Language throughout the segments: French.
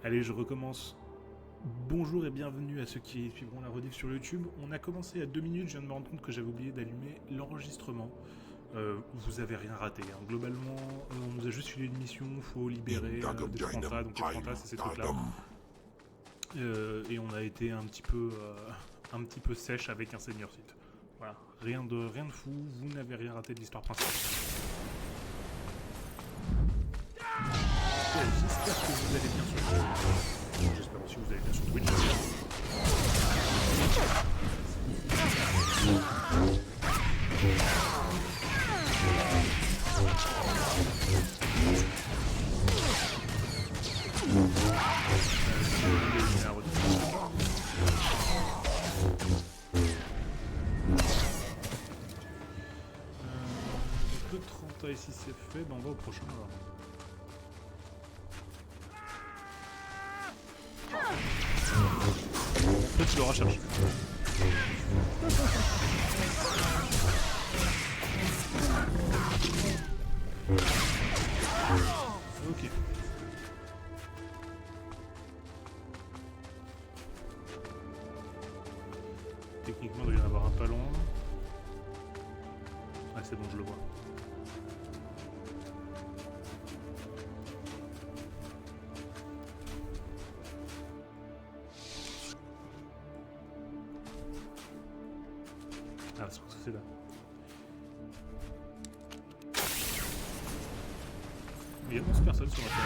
Allez, je recommence. Bonjour et bienvenue à ceux qui suivront la rediff sur YouTube. On a commencé à 2 minutes, je viens de me rendre compte que j'avais oublié d'allumer l'enregistrement. Vous avez rien raté, hein. Globalement, on nous a juste filé une mission, il faut libérer des Prantas, donc les Prantas c'est ces trucs-là. Et on a été un petit peu sèche avec un senior site. Voilà, rien de fou, vous n'avez rien raté de l'histoire principale. J'espère que vous allez bien sur Twitch. J'espère aussi que vous allez bien sur Twitch. Le 30 ici c'est fait, ben on va au prochain alors. Toi tu l'auras cherché. Ok. Techniquement il doit y en avoir un pas loin. Ah c'est bon, je le vois. Ah, c'est là. Mais il y a 11 personnes sur la terre.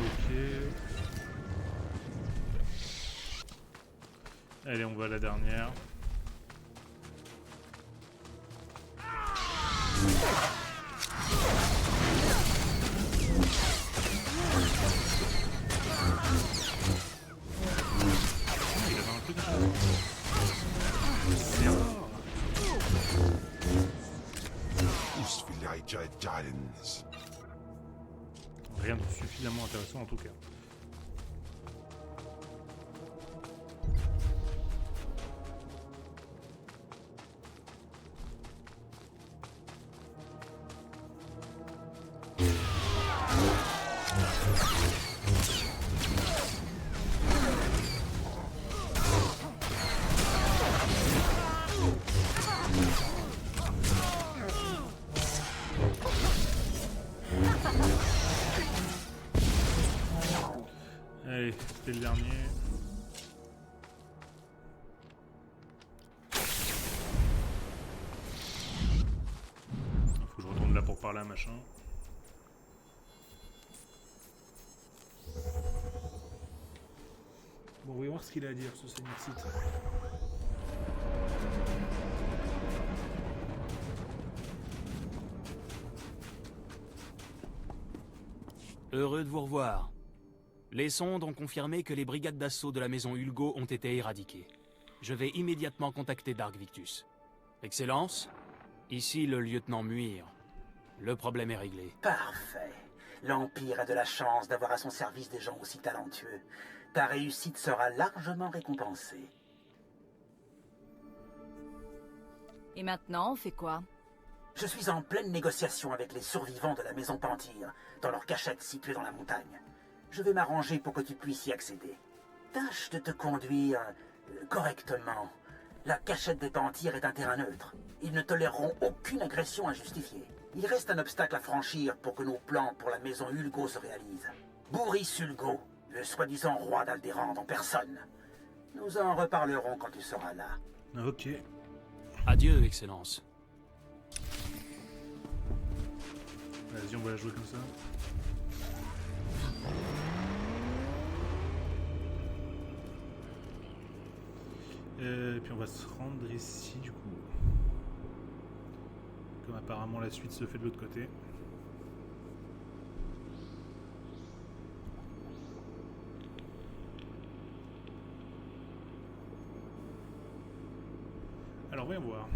Ok. Allez, on va à la dernière. Il avait un truc à faire. Rien de suffisamment intéressant en tout cas. Allez, c'était le dernier. Faut que je retourne là pour parler à machin. Bon, on va voir ce qu'il a à dire, ce seigneur site. Heureux de vous revoir. Les sondes ont confirmé que les brigades d'assaut de la maison Ulgo ont été éradiquées. Je vais immédiatement contacter Dark Victus. Excellence, ici le lieutenant Muir. Le problème est réglé. Parfait. L'Empire a de la chance d'avoir à son service des gens aussi talentueux. Ta réussite sera largement récompensée. Et maintenant, on fait quoi? Je suis en pleine négociation avec les survivants de la maison Pantyr, dans leur cachette située dans la montagne. Je vais m'arranger pour que tu puisses y accéder. Tâche de te conduire correctement. La cachette des Pantyr est un terrain neutre. Ils ne toléreront aucune agression injustifiée. Il reste un obstacle à franchir pour que nos plans pour la maison Ulgo se réalisent. Boris Ulgo, le soi-disant roi d'Alderaan en personne. Nous en reparlerons quand tu seras là. Ok. Adieu, Excellence. Vas-y, on va la jouer comme ça. Et puis on va se rendre ici du coup. Comme apparemment la suite se fait de l'autre côté. Alors voyons voir.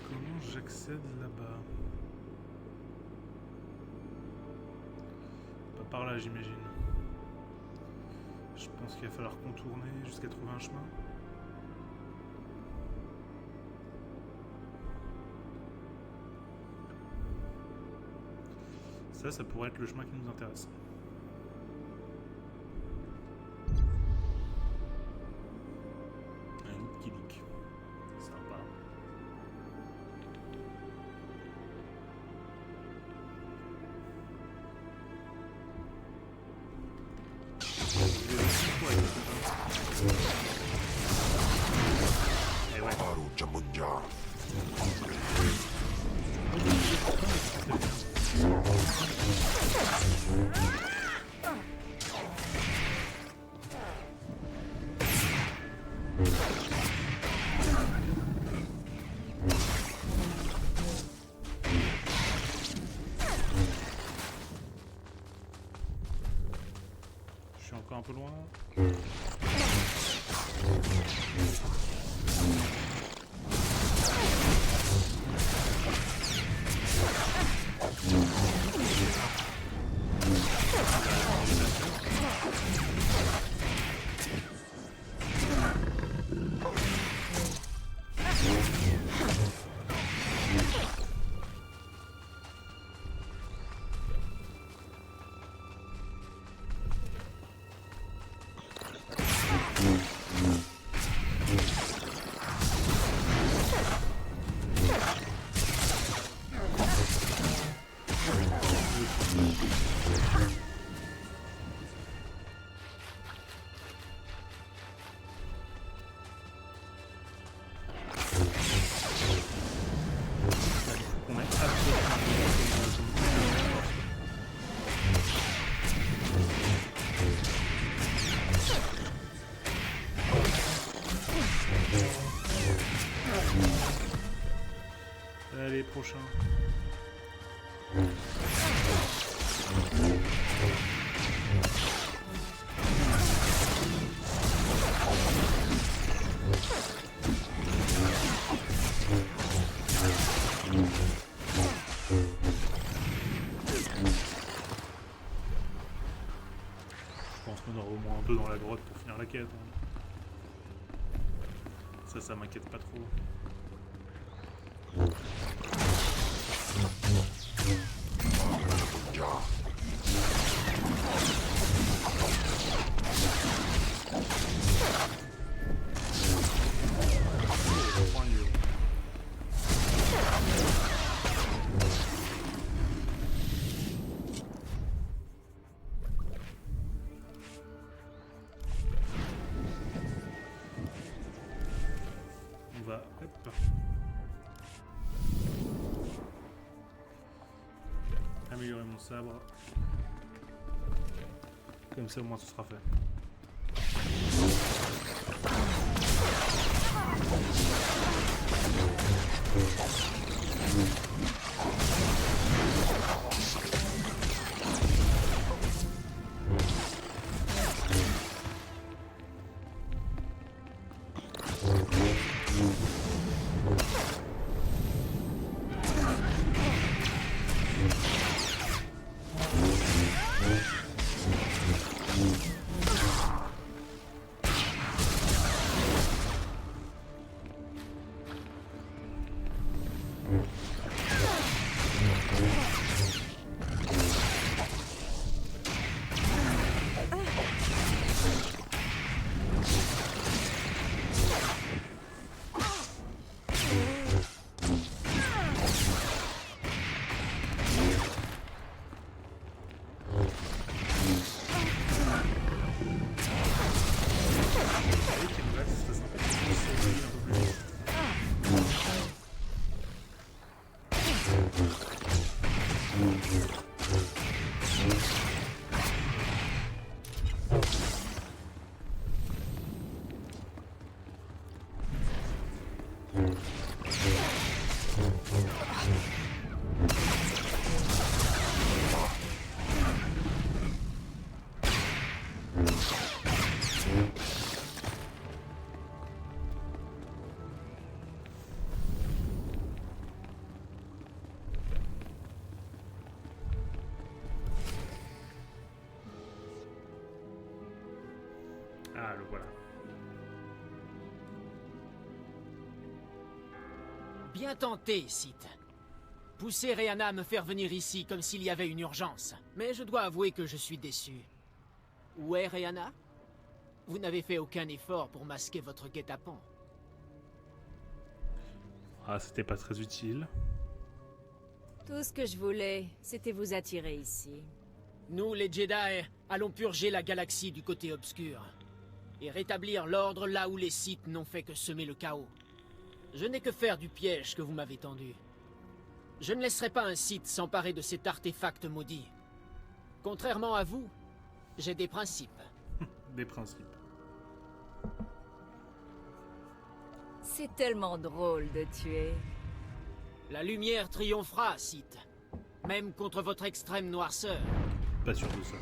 Comment j'accède là-bas? par là, j'imagine. Je pense qu'il va falloir contourner jusqu'à trouver un chemin. Ça pourrait être le chemin qui nous intéresse. Un lit qui leak. Sympa. Et ouais. Je suis encore un peu loin. On est Allez, prochain. Je pense qu'on aura au moins un peu dans la grotte pour finir la quête. Hein. Ça m'inquiète pas trop. On va... Hop. Améliorer mon sabre. Comme ça au moins ce sera fait. Ah, le voilà. Bien tenté, Sith. Pousser Rhéana à me faire venir ici comme s'il y avait une urgence. Mais je dois avouer que je suis déçu. Où est Rhéana? Vous n'avez fait aucun effort pour masquer votre guet-apens. Ah, c'était pas très utile. Tout ce que je voulais, c'était vous attirer ici. Nous, les Jedi, allons purger la galaxie du côté obscur. Et rétablir l'ordre là où les Sith n'ont fait que semer le chaos. Je n'ai que faire du piège que vous m'avez tendu. Je ne laisserai pas un Sith s'emparer de cet artefact maudit. Contrairement à vous, j'ai des principes. Des principes. C'est tellement drôle de tuer. La lumière triomphera, Sith. Même contre votre extrême noirceur. Pas sûr de ça.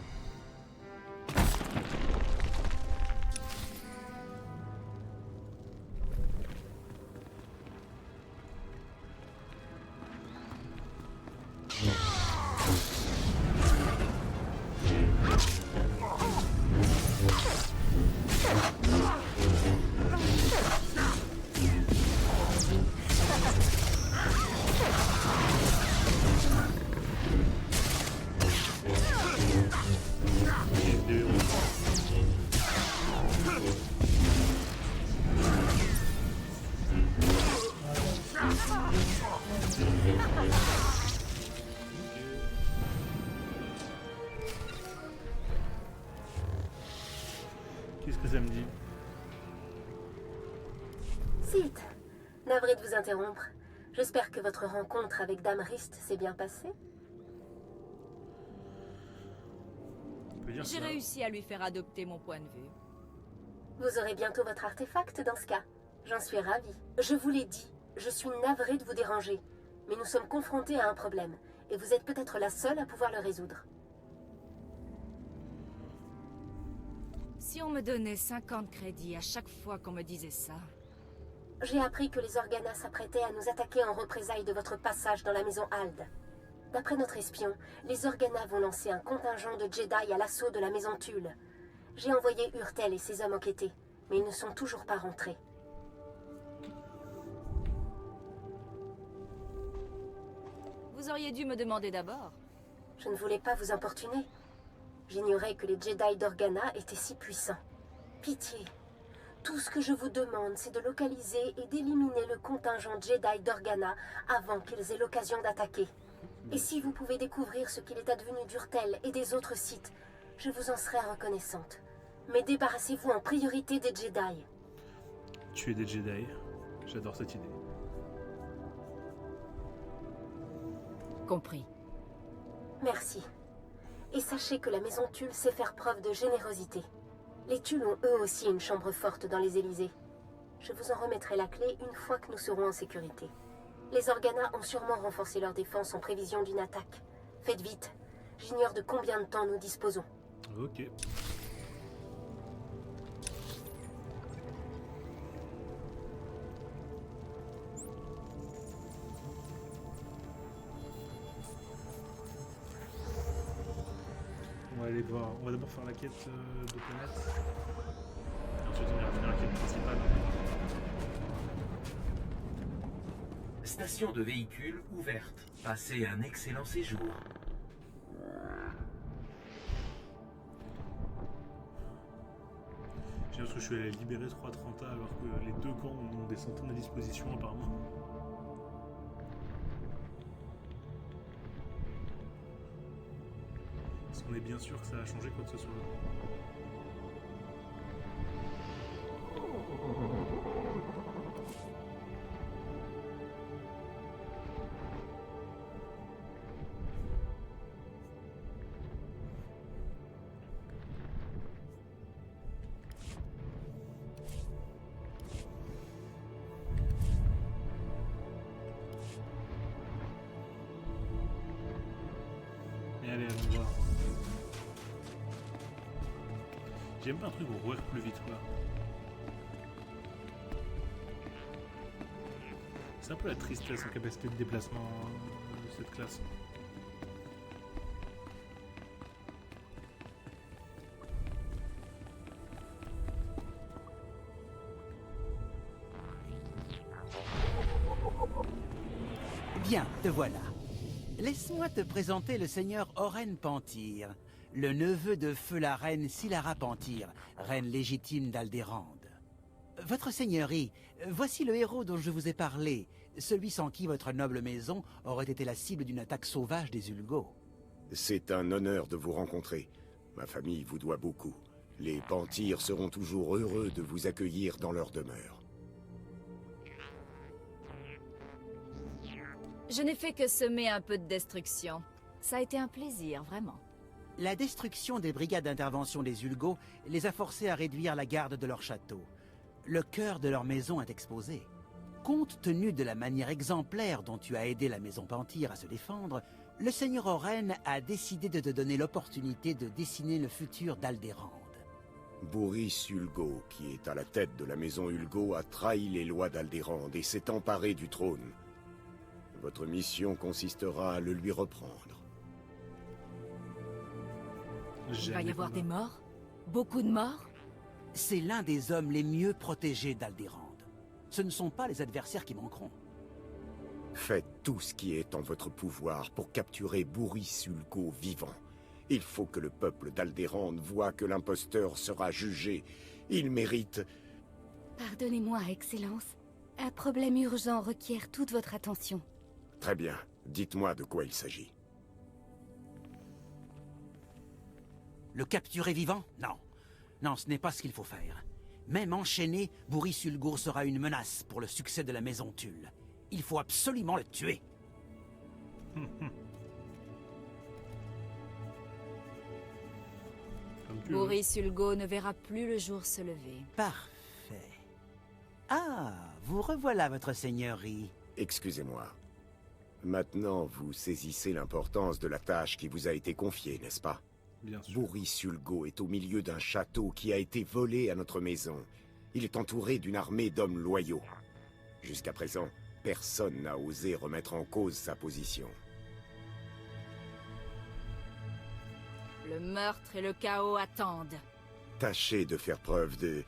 Qu'est-ce que ça me dit? Sith, navré de vous interrompre. J'espère que votre rencontre avec Dame Rist s'est bien passée. On peut dire J'ai ça. réussi à lui faire adopter mon point de vue. Vous aurez bientôt votre artefact dans ce cas. J'en suis ravie. Je vous l'ai dit, je suis navrée de vous déranger. Mais nous sommes confrontés à un problème. Et vous êtes peut-être la seule à pouvoir le résoudre. Si on me donnait 50 crédits à chaque fois qu'on me disait ça... J'ai appris que les Organas s'apprêtaient à nous attaquer en représailles de votre passage dans la maison Ald. D'après notre espion, les Organas vont lancer un contingent de Jedi à l'assaut de la maison Tulle. J'ai envoyé Urtel et ses hommes enquêter, mais ils ne sont toujours pas rentrés. Vous auriez dû me demander d'abord. Je ne voulais pas vous importuner. J'ignorais que les Jedi d'Organa étaient si puissants. Pitié. Tout ce que je vous demande, c'est de localiser et d'éliminer le contingent Jedi d'Organa avant qu'ils aient l'occasion d'attaquer. Et si vous pouvez découvrir ce qu'il est advenu d'Urtel et des autres Sith, je vous en serai reconnaissante. Mais débarrassez-vous en priorité des Jedi. Tuer des Jedi. J'adore cette idée. Compris. Merci. Et sachez que la maison Tulle sait faire preuve de générosité. Les Tulles ont eux aussi une chambre forte dans les Élysées. Je vous en remettrai la clé une fois que nous serons en sécurité. Les Organas ont sûrement renforcé leur défense en prévision d'une attaque. Faites vite. J'ignore de combien de temps nous disposons. Ok. On va aller voir. On va d'abord faire la quête de planète. Et ensuite on ira finir la quête principale. Station de véhicules ouverte. Passez un excellent séjour. J'ai l'impression que je suis allé libérer 330 alors que les deux camps ont des centaines à disposition apparemment. Est-ce qu'on est bien sûr que ça a changé quoi que ce soit? Et allez, allons voir. J'aime pas un truc pour courir plus vite quoi. C'est un peu la tristesse en capacité de déplacement de cette classe. Bien, te voilà. Laisse-moi te présenter le seigneur Oren Pantyr, le neveu de feu la reine Silara Pantyr, reine légitime d'Aldérande. Votre seigneurie, voici le héros dont je vous ai parlé, celui sans qui votre noble maison aurait été la cible d'une attaque sauvage des Ulgo. C'est un honneur de vous rencontrer. Ma famille vous doit beaucoup. Les Pantyr seront toujours heureux de vous accueillir dans leur demeure. Je n'ai fait que semer un peu de destruction. Ça a été un plaisir, vraiment. La destruction des brigades d'intervention des Ulgo les a forcés à réduire la garde de leur château. Le cœur de leur maison est exposé. Compte tenu de la manière exemplaire dont tu as aidé la maison Pantyr à se défendre, le seigneur Oren a décidé de te donner l'opportunité de dessiner le futur d'Aldérande. Boris Ulgo, qui est à la tête de la maison Ulgo, a trahi les lois d'Aldérande et s'est emparé du trône. Votre mission consistera à le lui reprendre. Il va y avoir des morts? Beaucoup de morts? C'est l'un des hommes les mieux protégés d'Aldérande. Ce ne sont pas les adversaires qui manqueront. Faites tout ce qui est en votre pouvoir pour capturer Boris Ulgo vivant. Il faut que le peuple d'Aldérande voie que l'imposteur sera jugé. Il mérite... Pardonnez-moi, Excellence. Un problème urgent requiert toute votre attention. Très bien. Dites-moi de quoi il s'agit. Le capturer vivant? Non. Non, ce n'est pas ce qu'il faut faire. Même enchaîné, Boris Ulgo sera une menace pour le succès de la maison Tulle. Il faut absolument le tuer. Boris Ulgo ne verra plus le jour se lever. Parfait. Ah, vous revoilà, votre seigneurie. Excusez-moi. Maintenant, vous saisissez l'importance de la tâche qui vous a été confiée, n'est-ce pas? Bien sûr. Boris Ulgo est au milieu d'un château qui a été volé à notre maison. Il est entouré d'une armée d'hommes loyaux. Jusqu'à présent, personne n'a osé remettre en cause sa position. Le meurtre et le chaos attendent. Tâchez de faire preuve de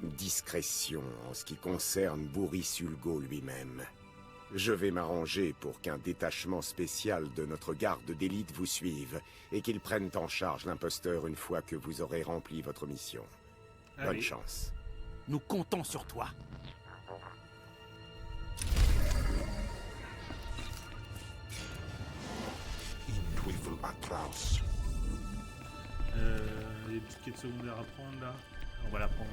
discrétion en ce qui concerne Boris Ulgo lui-même. Je vais m'arranger pour qu'un détachement spécial de notre garde d'élite vous suive et qu'ils prennent en charge l'imposteur une fois que vous aurez rempli votre mission. Bonne Allez. chance. Nous comptons sur toi. Les petites quêtes secondaires à prendre là. On va la prendre.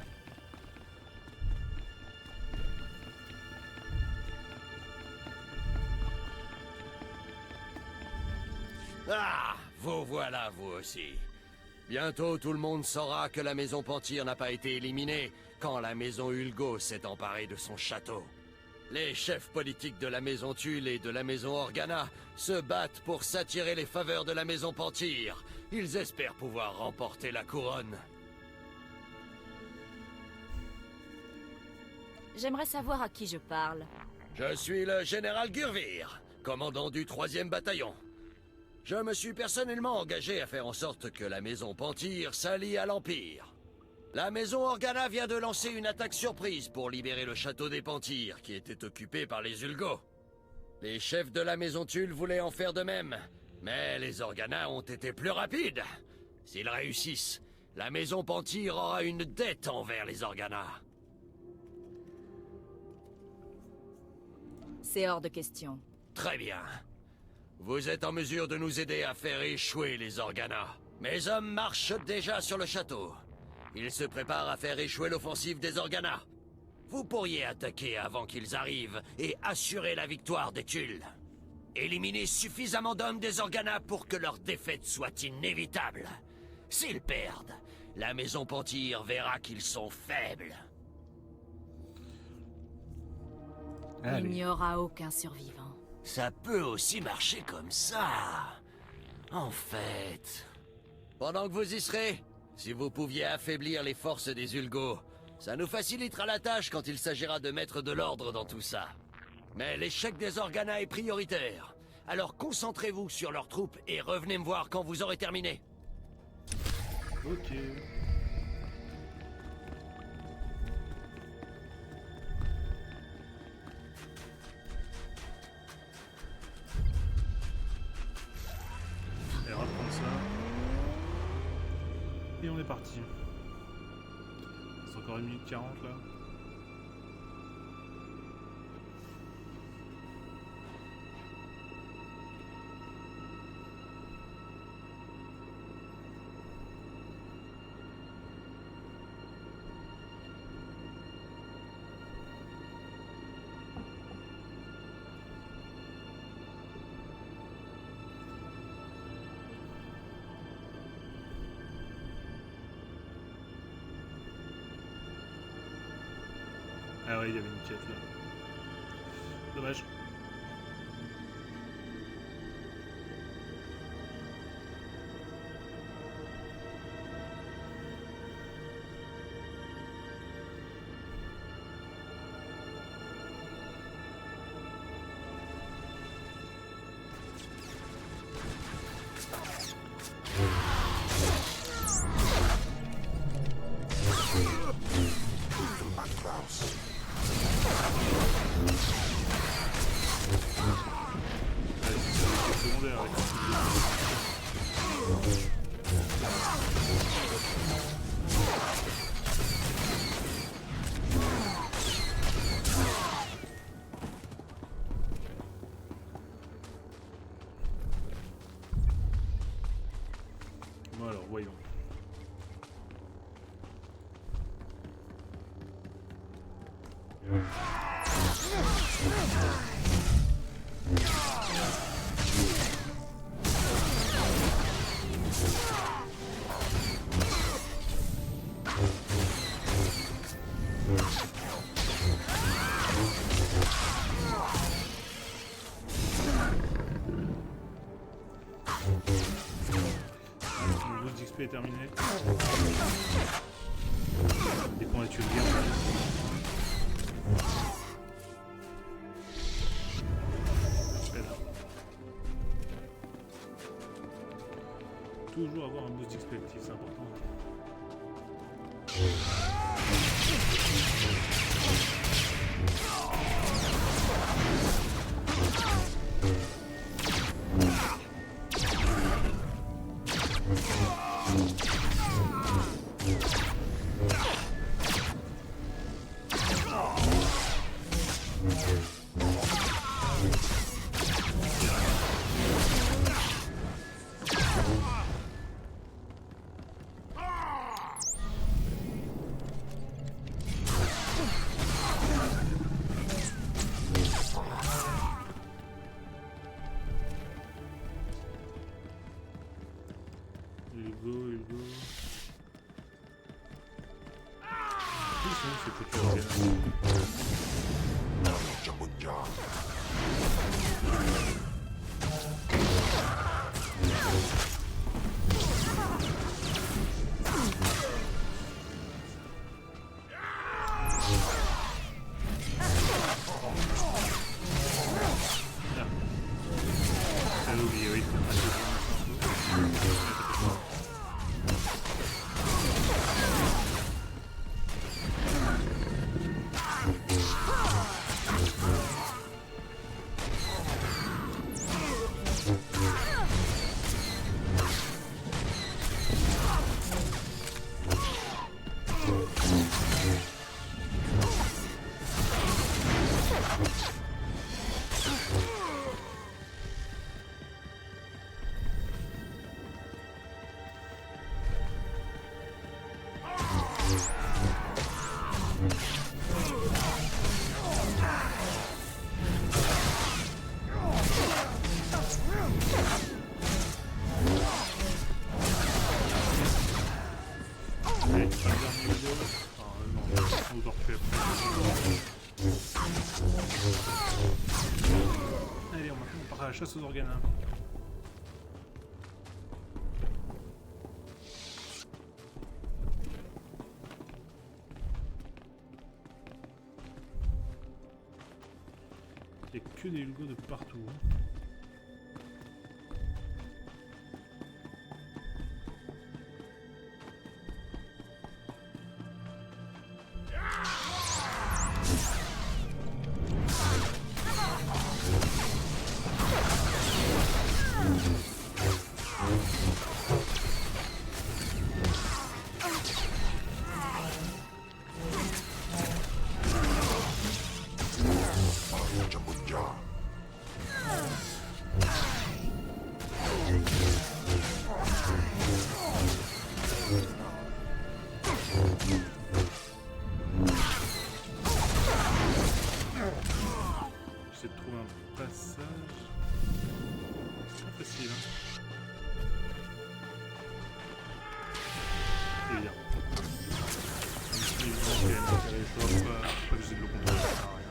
Ah, vous voilà, vous aussi. Bientôt, tout le monde saura que la maison Pantyr n'a pas été éliminée quand la maison Ulgo s'est emparée de son château. Les chefs politiques de la maison Tulle et de la maison Organa se battent pour s'attirer les faveurs de la maison Pantyr. Ils espèrent pouvoir remporter la couronne. J'aimerais savoir à qui je parle. Je suis le général Gurvir, commandant du 3e bataillon. Je me suis personnellement engagé à faire en sorte que la maison Pantyr s'allie à l'Empire. La maison Organa vient de lancer une attaque surprise pour libérer le château des Pantyr, qui était occupé par les Ulgo. Les chefs de la maison Tulle voulaient en faire de même, mais les Organa ont été plus rapides. S'ils réussissent, la maison Pantyr aura une dette envers les Organa. C'est hors de question. Très bien. Vous êtes en mesure de nous aider à faire échouer les Organa. Mes hommes marchent déjà sur le château. Ils se préparent à faire échouer l'offensive des Organa. Vous pourriez attaquer avant qu'ils arrivent et assurer la victoire des Tulle. Éliminez suffisamment d'hommes des Organa pour que leur défaite soit inévitable. S'ils perdent, la maison Pantyr verra qu'ils sont faibles. Il n'y aura aucun survivant. Ça peut aussi marcher comme ça. En fait... Pendant que vous y serez, si vous pouviez affaiblir les forces des Ulgo, ça nous facilitera la tâche quand il s'agira de mettre de l'ordre dans tout ça. Mais l'échec des Organa est prioritaire. Alors concentrez-vous sur leurs troupes et revenez me voir quand vous aurez terminé. Ok. Et on est parti. C'est encore 1 minute 40 là. Ah ouais, il y avait une quête là. Dommage. Bon alors, voyons. Le boost d'XP est terminé. Dès qu'on a tué le gars. Toujours avoir un boost d'XP actif, c'est important. Hugo. Qui sont ces petits organes? J'avais oublié, oui. Allez, on part à la chasse aux organes. Il n'y a que des Ulgo de partout. J'essaie de trouver un passage. C'est pas facile, hein. C'est bien. Pas que j'essaie de le contrôler, ça sert à rien.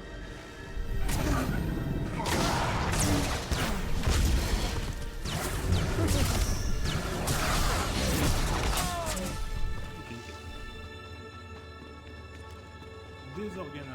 Ok, nickel. Des organes.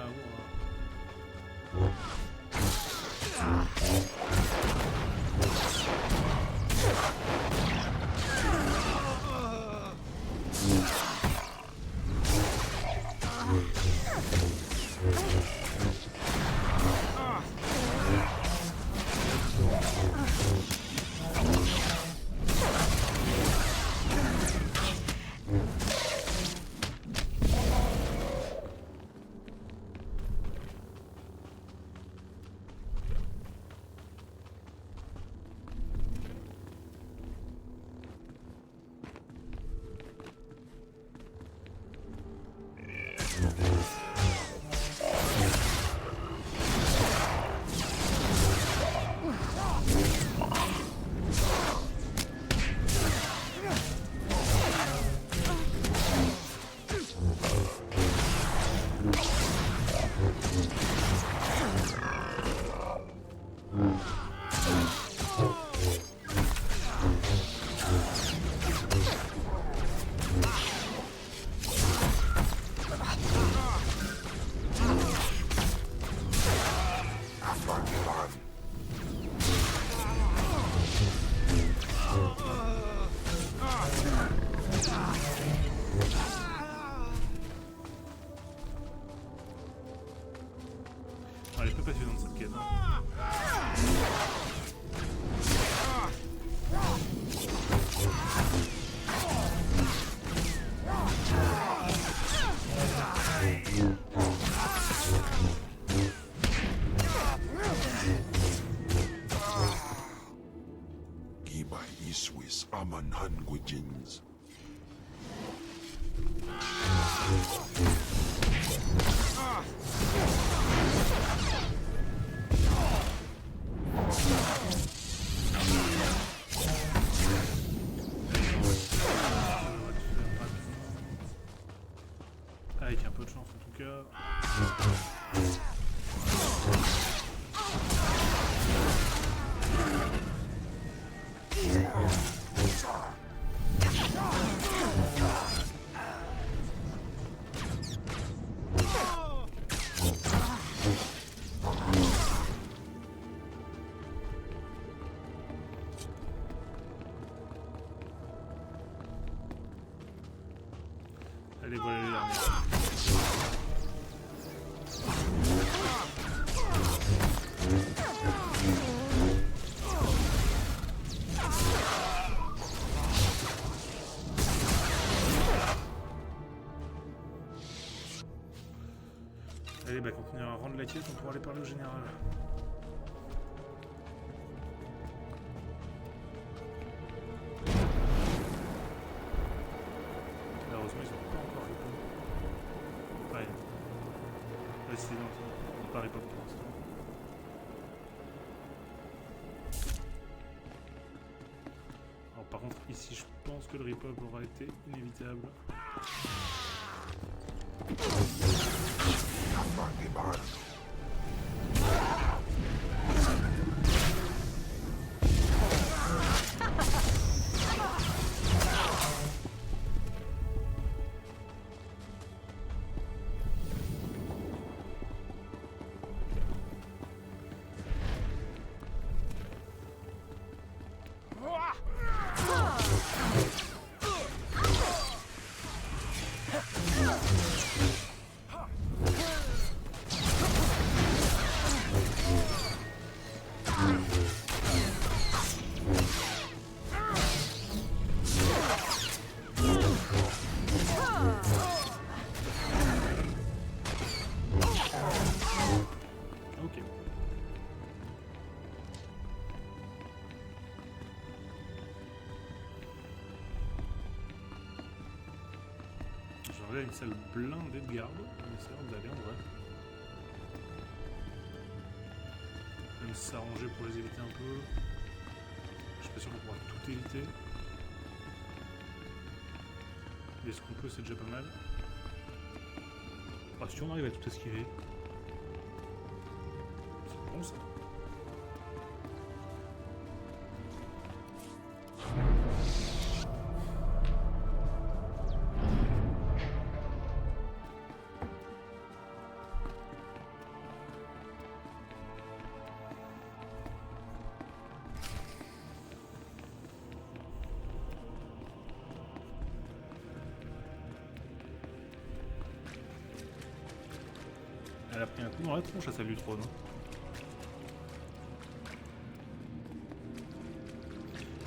Elle est peu passionnante cette quête. Giba Iswis Aman Hangujins. Avec un peu de chance en tout cas. Allez, voilà les derniers. Allez, bah continuer à rendre la quête, on pourra aller parler au général. Malheureusement, ils ont pas encore répondu. Ouais. Ouais, c'est non, ils n'ont pas répondu pour l'instant. Alors par contre, ici, je pense que le repop aura été inévitable. en vrai, une salle blindée de garde. Mais ça a l'air d'aller en vrai. Même s'arranger pour les éviter un peu. Je suis pas sûr qu'on pourra tout éviter. Et ce qu'on peut, c'est déjà pas mal. Ah, si on arrive à tout esquiver. C'est bon ça. Elle a pris un coup dans la tronche à celle du trône.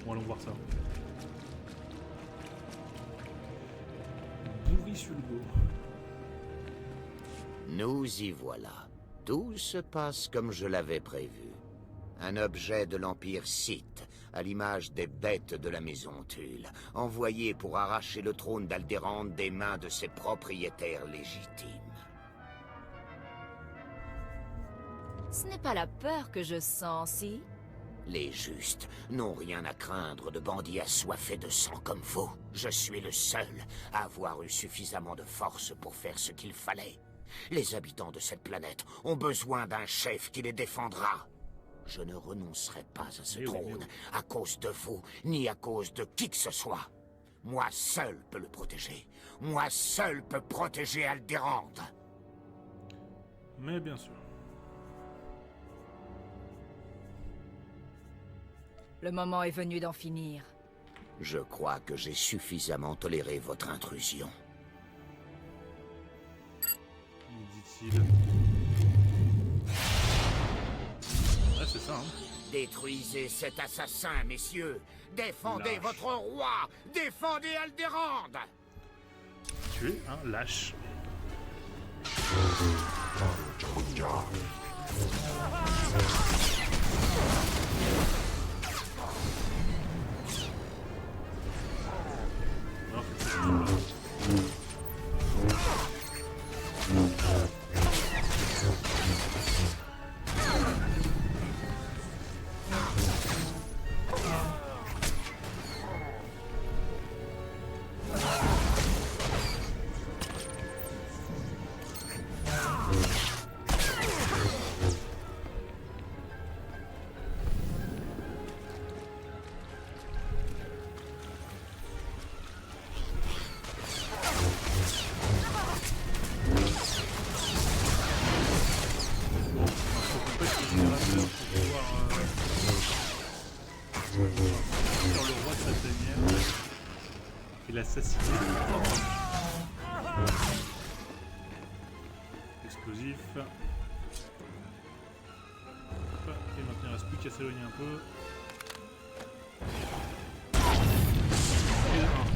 Bon, allons voir ça. Boris Ulgo. Nous y voilà. Tout se passe comme je l'avais prévu. Un objet de l'Empire Sith, à l'image des bêtes de la maison Tulle, envoyé pour arracher le trône d'Alderaan des mains de ses propriétaires légitimes. Ce n'est pas la peur que je sens, si? Les justes n'ont rien à craindre de bandits assoiffés de sang comme vous. Je suis le seul à avoir eu suffisamment de force pour faire ce qu'il fallait. Les habitants de cette planète ont besoin d'un chef qui les défendra. Je ne renoncerai pas à ce trône à cause de vous, ni à cause de qui que ce soit. Moi seul peux le protéger. Moi seul peux protéger Alderaan. Mais bien sûr. Le moment est venu d'en finir. Je crois que j'ai suffisamment toléré votre intrusion. Dit-il. Ah, c'est ça, hein. Détruisez cet assassin, messieurs. Défendez votre roi. Défendez Alderaan. Tu es un lâche. L'assassiner. Explosif. Hop. Et maintenant il reste plus qu'à s'éloigner un peu. Et un.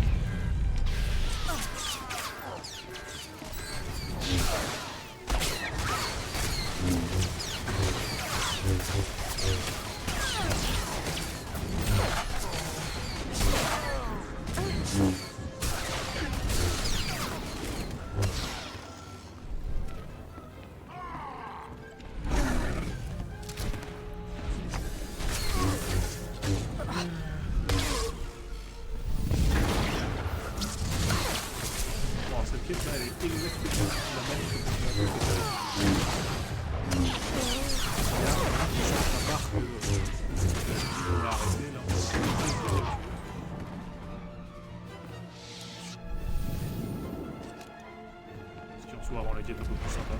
Avant la quête un peu plus sympa.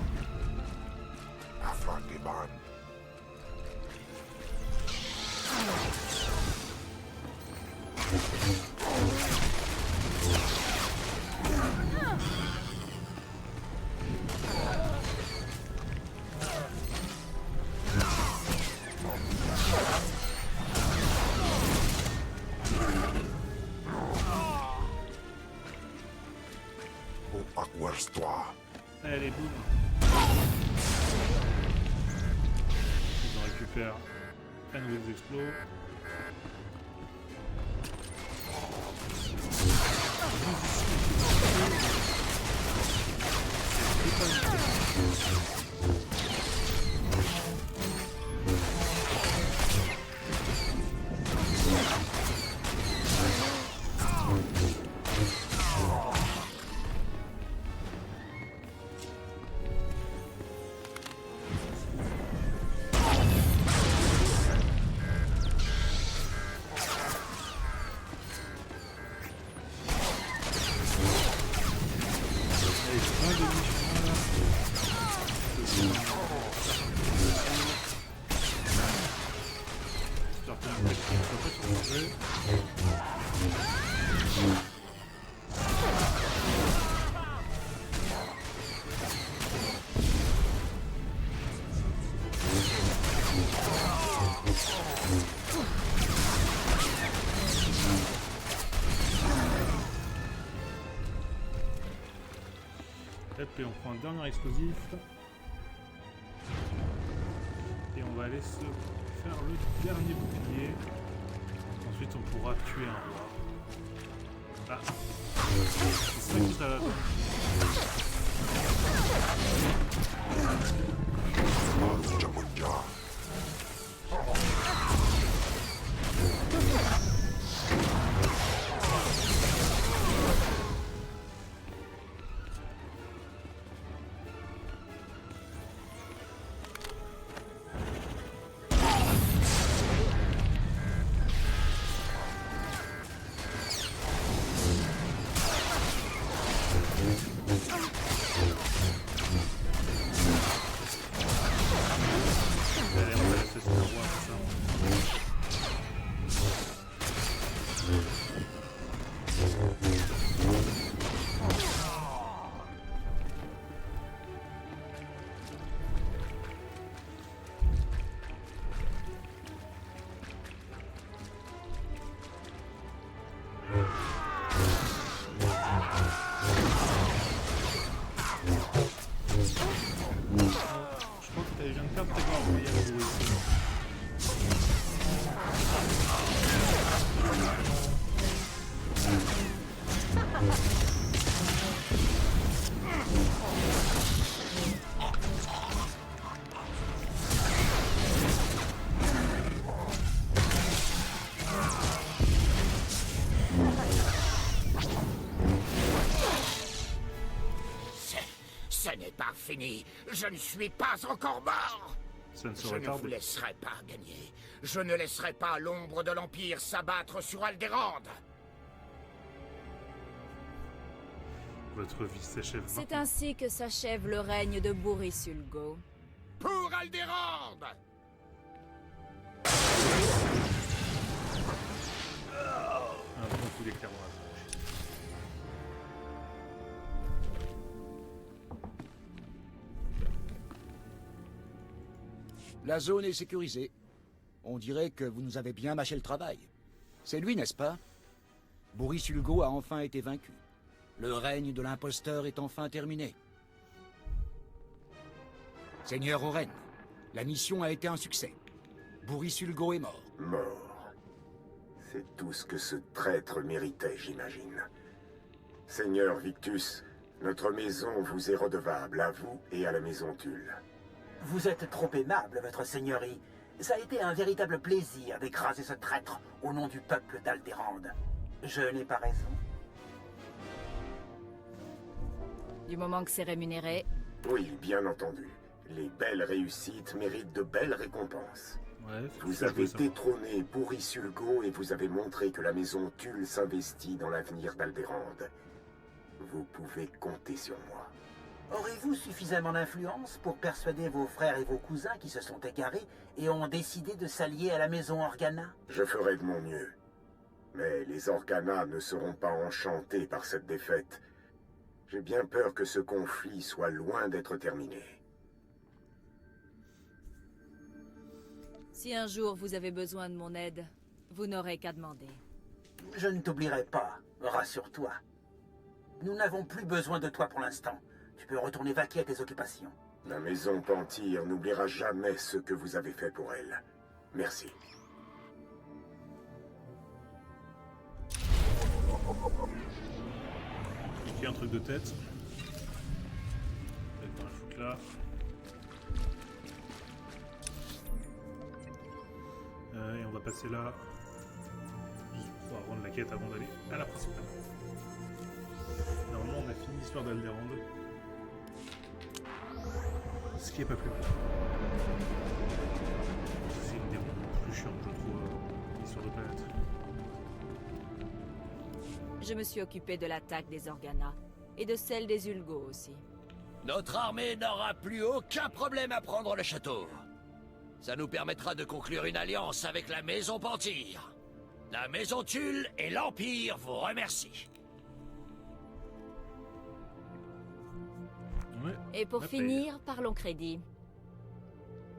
Allez, boum. On récupère un nouveau explos. Et on prend un dernier explosif. Et on va aller se faire le dernier bouclier. Ensuite on pourra tuer un roi. Ah. C'est ça qui t'a... Ce n'est pas fini. Je ne suis pas encore mort. Ça ne Je serait ne pas... vous laisserai pas gagner. Je ne laisserai pas l'ombre de l'Empire s'abattre sur Alderaan. Votre vie s'achève. C'est ainsi que s'achève le règne de Boris Ulgo. Pour Alderaan! Un bon coup d'éclair dans la tronche. La zone est sécurisée. On dirait que vous nous avez bien mâché le travail. C'est lui, n'est-ce pas? Boris Ulgo a enfin été vaincu. Le règne de l'imposteur est enfin terminé. Seigneur Oren, la mission a été un succès. Boris Ulgo est mort. Mort. C'est tout ce que ce traître méritait, j'imagine. Seigneur Victus, notre maison vous est redevable, à vous et à la maison Tulle. Vous êtes trop aimable, votre seigneurie. Ça a été un véritable plaisir d'écraser ce traître au nom du peuple d'Alderaan. Je n'ai pas raison. Du moment que c'est rémunéré. Oui, bien entendu. Les belles réussites méritent de belles récompenses. Ouais, vous avez détrôné Boris Ulgo et vous avez montré que la maison Tulle s'investit dans l'avenir d'Alderaan. Vous pouvez compter sur moi. Aurez-vous suffisamment d'influence pour persuader vos frères et vos cousins qui se sont égarés et ont décidé de s'allier à la maison Organa? Je ferai de mon mieux. Mais les Organa ne seront pas enchantés par cette défaite. J'ai bien peur que ce conflit soit loin d'être terminé. Si un jour vous avez besoin de mon aide, vous n'aurez qu'à demander. Je ne t'oublierai pas, rassure-toi. Nous n'avons plus besoin de toi pour l'instant. Tu peux retourner vaquer à tes occupations. La maison Pantyr n'oubliera jamais ce que vous avez fait pour elle. Merci. Ok, un truc de tête. Peut-être qu'on va le foutre là. Et on va passer là. Juste On va rendre la quête avant d'aller à la principale. Normalement, on a fini l'histoire d'Alderand. Ce qui est pas plus mal. C'est une des plus chiantes, je trouve, l'histoire de planète. Je me suis occupé de l'attaque des Organa, et de celle des Ulgo aussi. Notre armée n'aura plus aucun problème à prendre le château. Ça nous permettra de conclure une alliance avec la Maison Pantyr. La Maison Tulle et l'Empire vous remercient. Ouais, et pour finir, parlons crédit.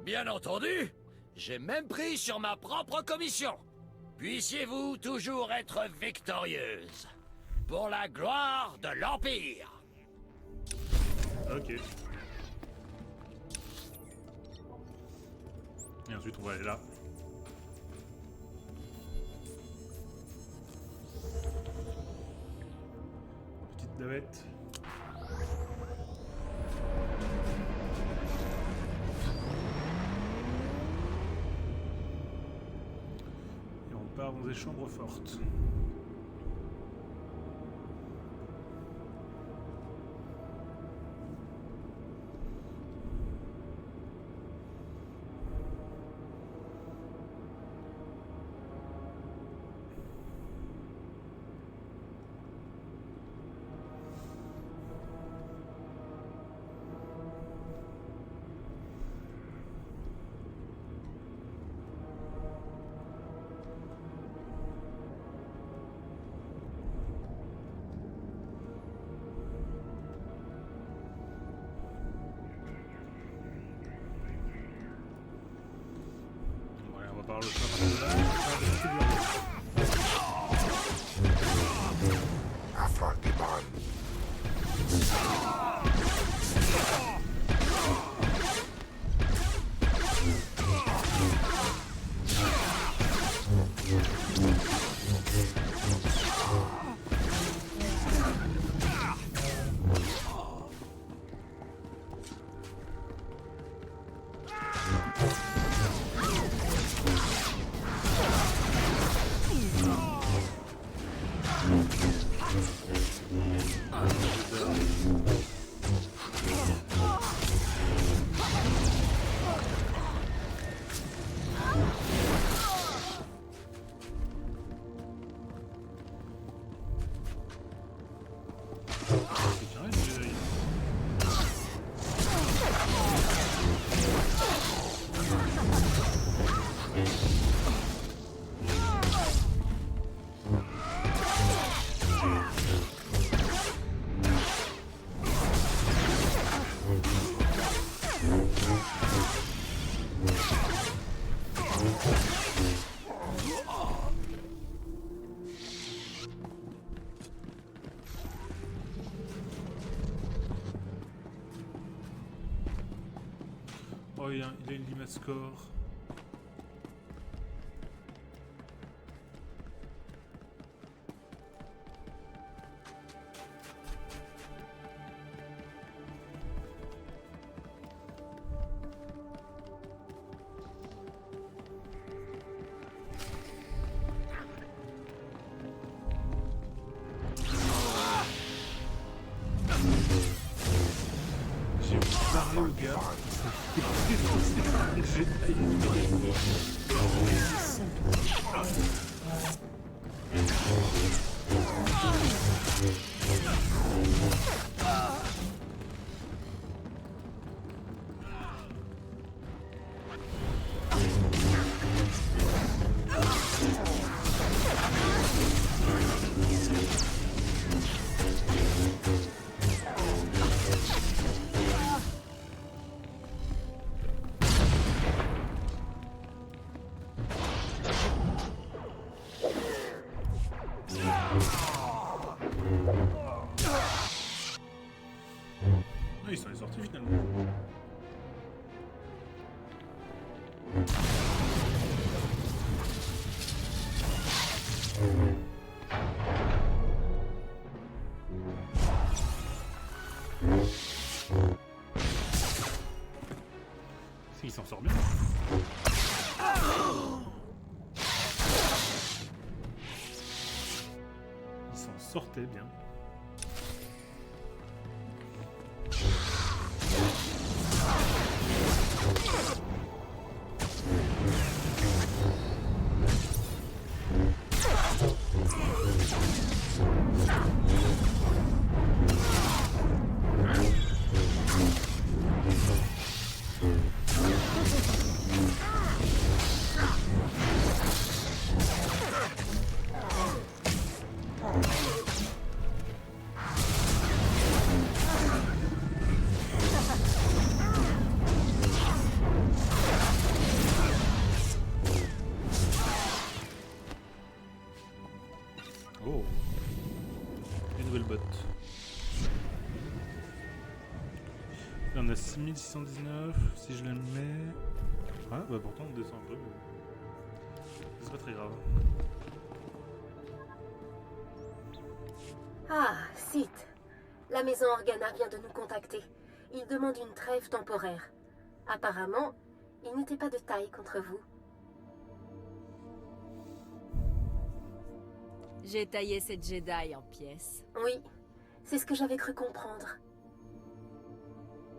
Bien entendu, j'ai même pris sur ma propre commission. Puissiez-vous toujours être victorieuse. Pour la gloire de l'Empire. Ok. Et ensuite, on va aller là. Petite navette. Et on part dans des chambres fortes. Par le Oh, il a une Limascore. J'ai parlé au gars. Il s'en est sorti finalement. Il s'en sort bien. sortait bien. Oh, une nouvelle botte. Là on a 6619, si je la mets... Ah bah pourtant on descend un peu, mais... c'est pas très grave. Ah, Sith. La maison Organa vient de nous contacter. Ils demandent une trêve temporaire. Apparemment, ils n'étaient pas de taille contre vous. J'ai taillé cette Jedi en pièces. Oui, c'est ce que j'avais cru comprendre.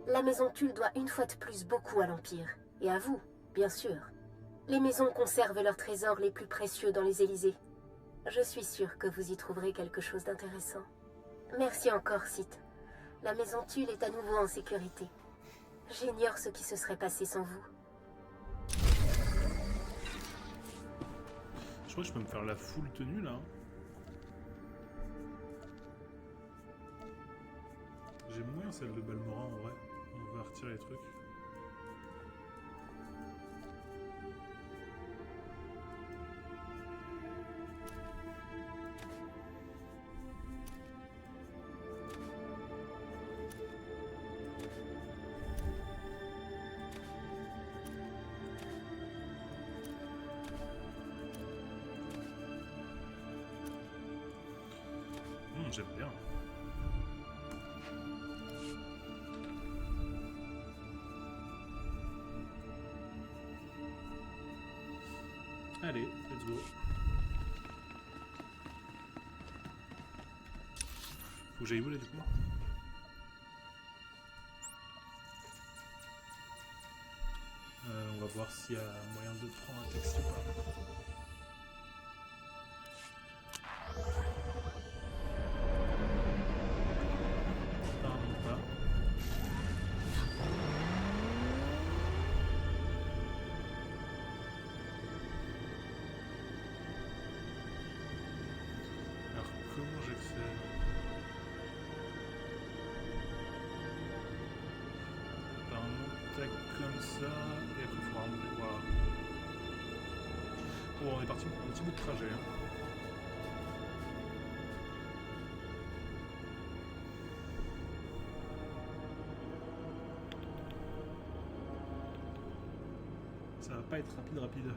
La maison Tulle doit une fois de plus beaucoup à l'Empire. Et à vous, bien sûr. Les maisons conservent leurs trésors les plus précieux dans les Élysées. Je suis sûre que vous y trouverez quelque chose d'intéressant. Merci encore, Sith. La maison Tulle est à nouveau en sécurité. J'ignore ce qui se serait passé sans vous. Je crois que je peux me faire la full tenue là. J'ai moins celle de Balmora en vrai. On va retirer les trucs. J'aime bien. Allez, let's go. Faut que j'aille où là du coup? On va voir s'il y a moyen de prendre un taxi ou pas. Comme ça, et après il faudra remonter. Voilà. Bon, on est parti pour un petit bout de trajet. Hein. Ça va pas être rapide.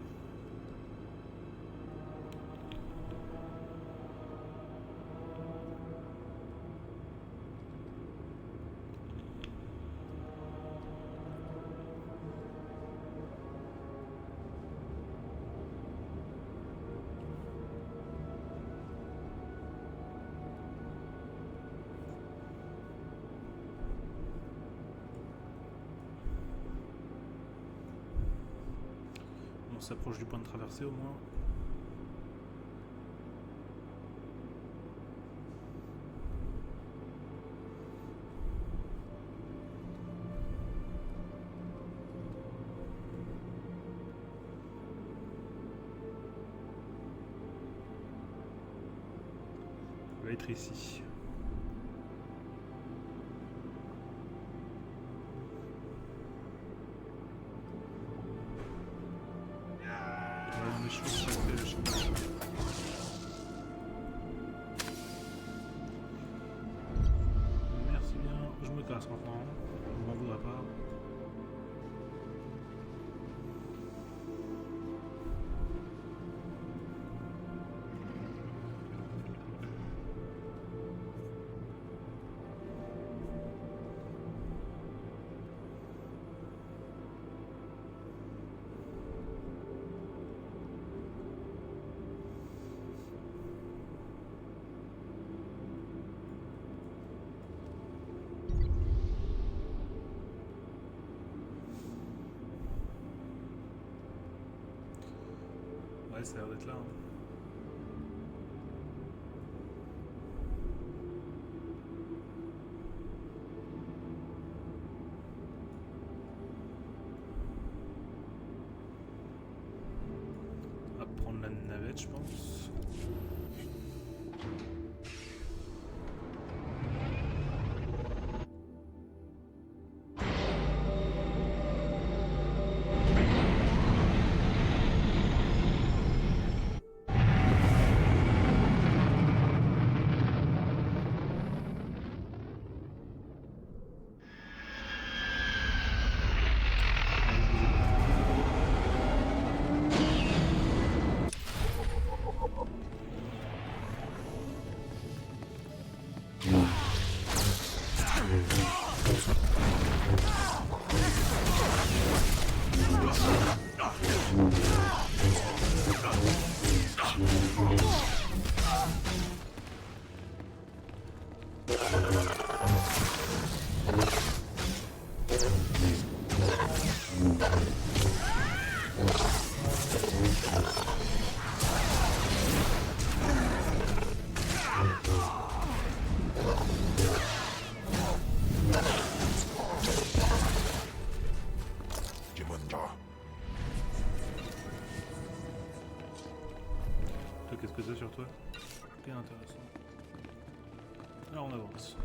On s'approche du point de traversée au moins. On va être ici. Merci bien, je me casse maintenant, je m'en voudrais pas. Ouais, ça a l'air d'être là. Hein. On va prendre la navette, je pense. Qu'est-ce que c'est sur toi? Ok, intéressant. Alors on avance.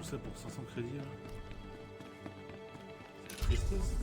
Ça pour 500 crédits là. C'est la tristesse.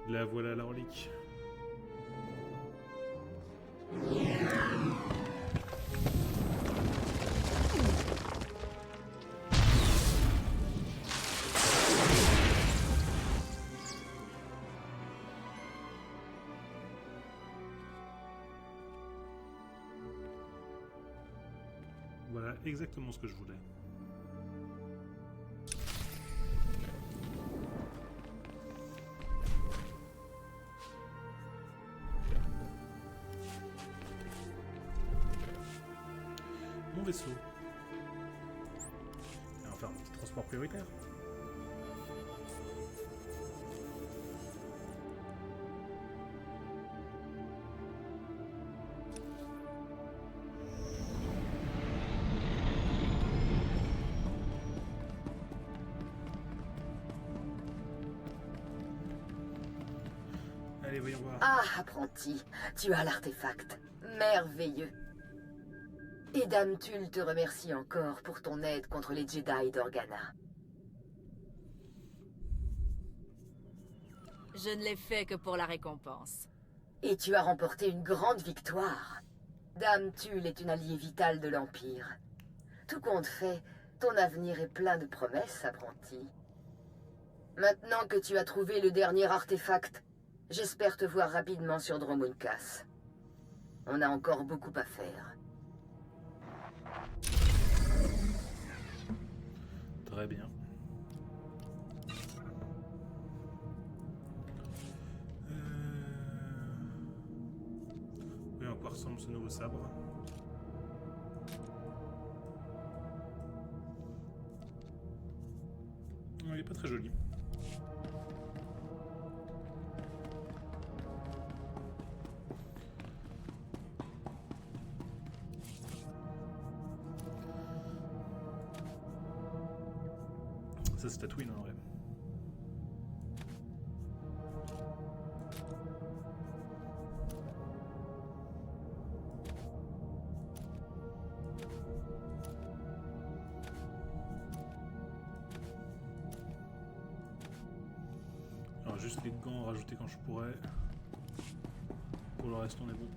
La voilà la relique. Voilà exactement ce que je voulais. Mon vaisseau. On va faire un petit transport prioritaire. Allez, voyons voir. Ah, apprenti, tu as l'artefact. Merveilleux. Et Dame Tulle te remercie encore pour ton aide contre les Jedi d'Organa. Je ne l'ai fait que pour la récompense. Et tu as remporté une grande victoire. Dame Tulle est une alliée vitale de l'Empire. Tout compte fait, ton avenir est plein de promesses, apprenti. Maintenant que tu as trouvé le dernier artefact, j'espère te voir rapidement sur Dromunkas. On a encore beaucoup à faire. Très bien. Oui, à quoi ressemble ce nouveau sabre? Non, il est pas très joli. Ça c'est Tatooine en vrai. Alors juste les gants rajouter quand je pourrais. Pour le reste on est bon.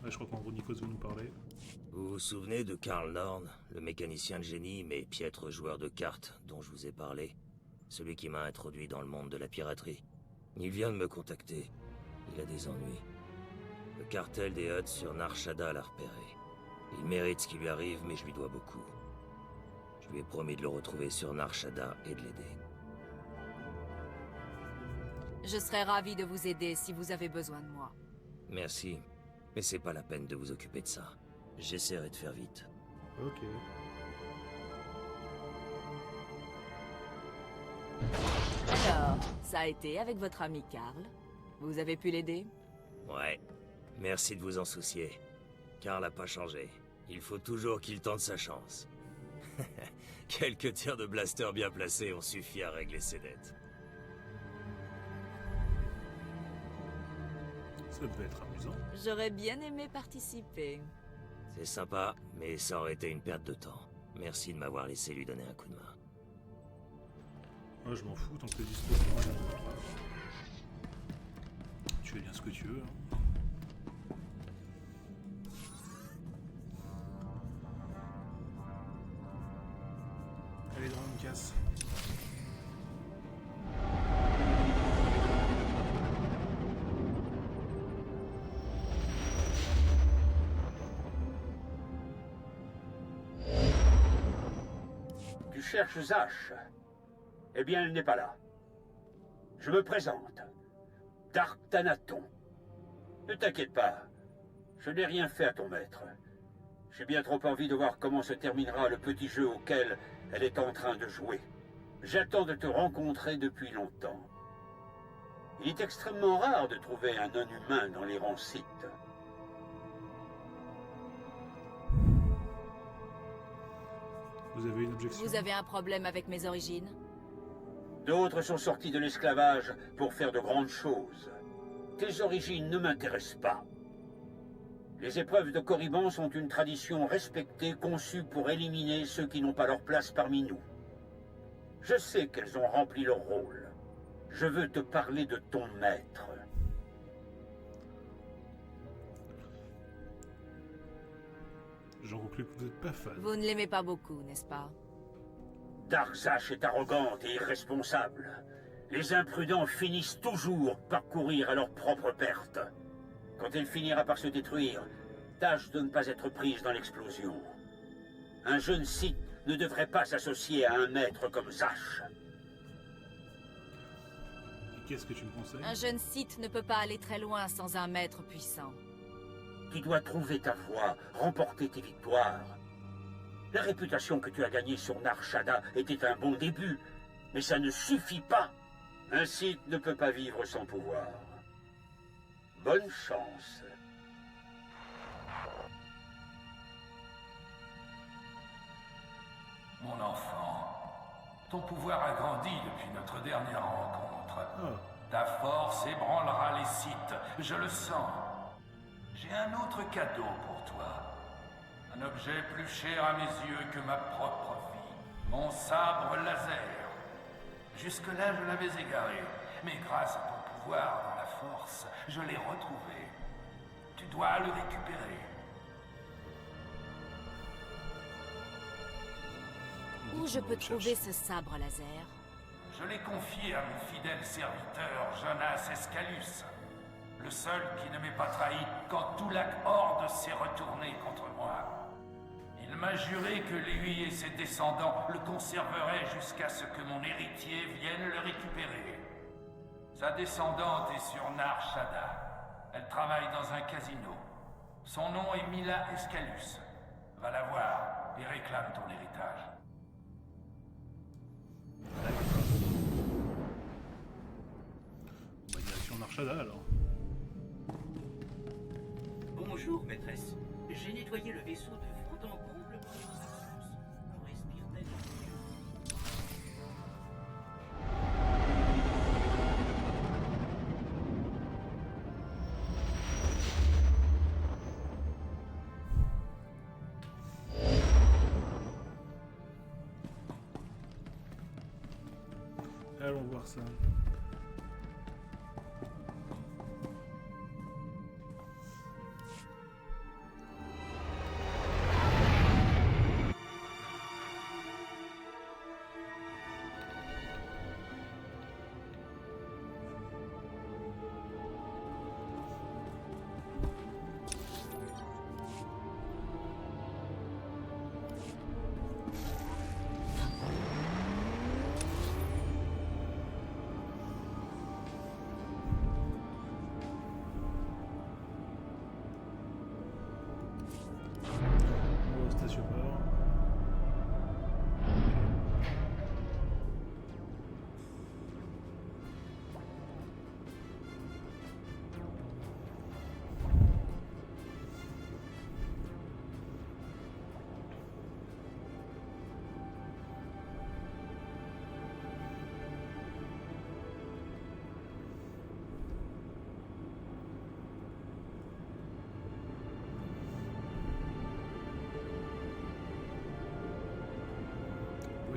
Ouais, je crois qu'en gros Nikos veut nous parler. Vous vous souvenez de Karl Norn, le mécanicien de génie mais piètre joueur de cartes dont je vous ai parlé? Celui qui m'a introduit dans le monde de la piraterie. Il vient de me contacter. Il a des ennuis. Le cartel des Hutt sur Nar Shaddaa l'a repéré. Il mérite ce qui lui arrive, mais je lui dois beaucoup. Je lui ai promis de le retrouver sur Nar Shaddaa et de l'aider. Je serais ravi de vous aider si vous avez besoin de moi. Merci, mais c'est pas la peine de vous occuper de ça. J'essaierai de faire vite. Ok. Alors, ça a été avec votre ami Karl? Vous avez pu l'aider? Ouais. Merci de vous en soucier. Karl n'a pas changé. Il faut toujours qu'il tente sa chance. Quelques tirs de blaster bien placés ont suffi à régler ses dettes. Ça devait être amusant. J'aurais bien aimé participer. C'est sympa, mais ça aurait été une perte de temps. Merci de m'avoir laissé lui donner un coup de main. Moi je m'en fous tant que t'es dispo. Tu fais bien ce que tu veux. Hein. Allez, droit, on me casse. Tu cherches Zash? Eh bien, elle n'est pas là. Je me présente. Dark Thanaton. Ne t'inquiète pas. Je n'ai rien fait à ton maître. J'ai bien trop envie de voir comment se terminera le petit jeu auquel elle est en train de jouer. J'attends de te rencontrer depuis longtemps. Il est extrêmement rare de trouver un non-humain dans les rangs Sith. Vous avez une objection? Vous avez un problème avec mes origines? D'autres sont sortis de l'esclavage pour faire de grandes choses. Tes origines ne m'intéressent pas. Les épreuves de Korriban sont une tradition respectée, conçue pour éliminer ceux qui n'ont pas leur place parmi nous. Je sais qu'elles ont rempli leur rôle. Je veux te parler de ton maître. J'en conclus que vous n'êtes pas fan. Vous ne l'aimez pas beaucoup, n'est-ce pas? Darksash est arrogante et irresponsable. Les imprudents finissent toujours par courir à leur propre perte. Quand elle finira par se détruire, tâche de ne pas être prise dans l'explosion. Un jeune Sith ne devrait pas s'associer à un maître comme Zash. Et qu'est-ce que tu me conseilles? Un jeune Sith ne peut pas aller très loin sans un maître puissant. Tu dois trouver ta voie, remporter tes victoires. La réputation que tu as gagnée sur Nar Shaddaa était un bon début, mais ça ne suffit pas. Un Sith ne peut pas vivre sans pouvoir. Bonne chance. Mon enfant, ton pouvoir a grandi depuis notre dernière rencontre. Ta force ébranlera les Sith, je le sens. J'ai un autre cadeau pour toi. Un objet plus cher à mes yeux que ma propre vie. Mon sabre laser. Jusque-là, je l'avais égaré. Mais grâce à ton pouvoir dans la force, je l'ai retrouvé. Tu dois le récupérer. Où je peux trouver ce sabre laser? Je l'ai confié à mon fidèle serviteur, Jonas Escalus. Le seul qui ne m'ait pas trahi quand Toulak Horde s'est retourné contre moi. Il m'a juré que lui et ses descendants le conserveraient jusqu'à ce que mon héritier vienne le récupérer. Sa descendante est sur Nar Shaddaa. Elle travaille dans un casino. Son nom est Mila Escalus. Va la voir et réclame ton héritage. Bah, direction Nar Shaddaa alors. Bonjour, maîtresse. J'ai nettoyé le vaisseau de fond en comble pour les ressources. On respire d'air. Allons voir ça. Station-port.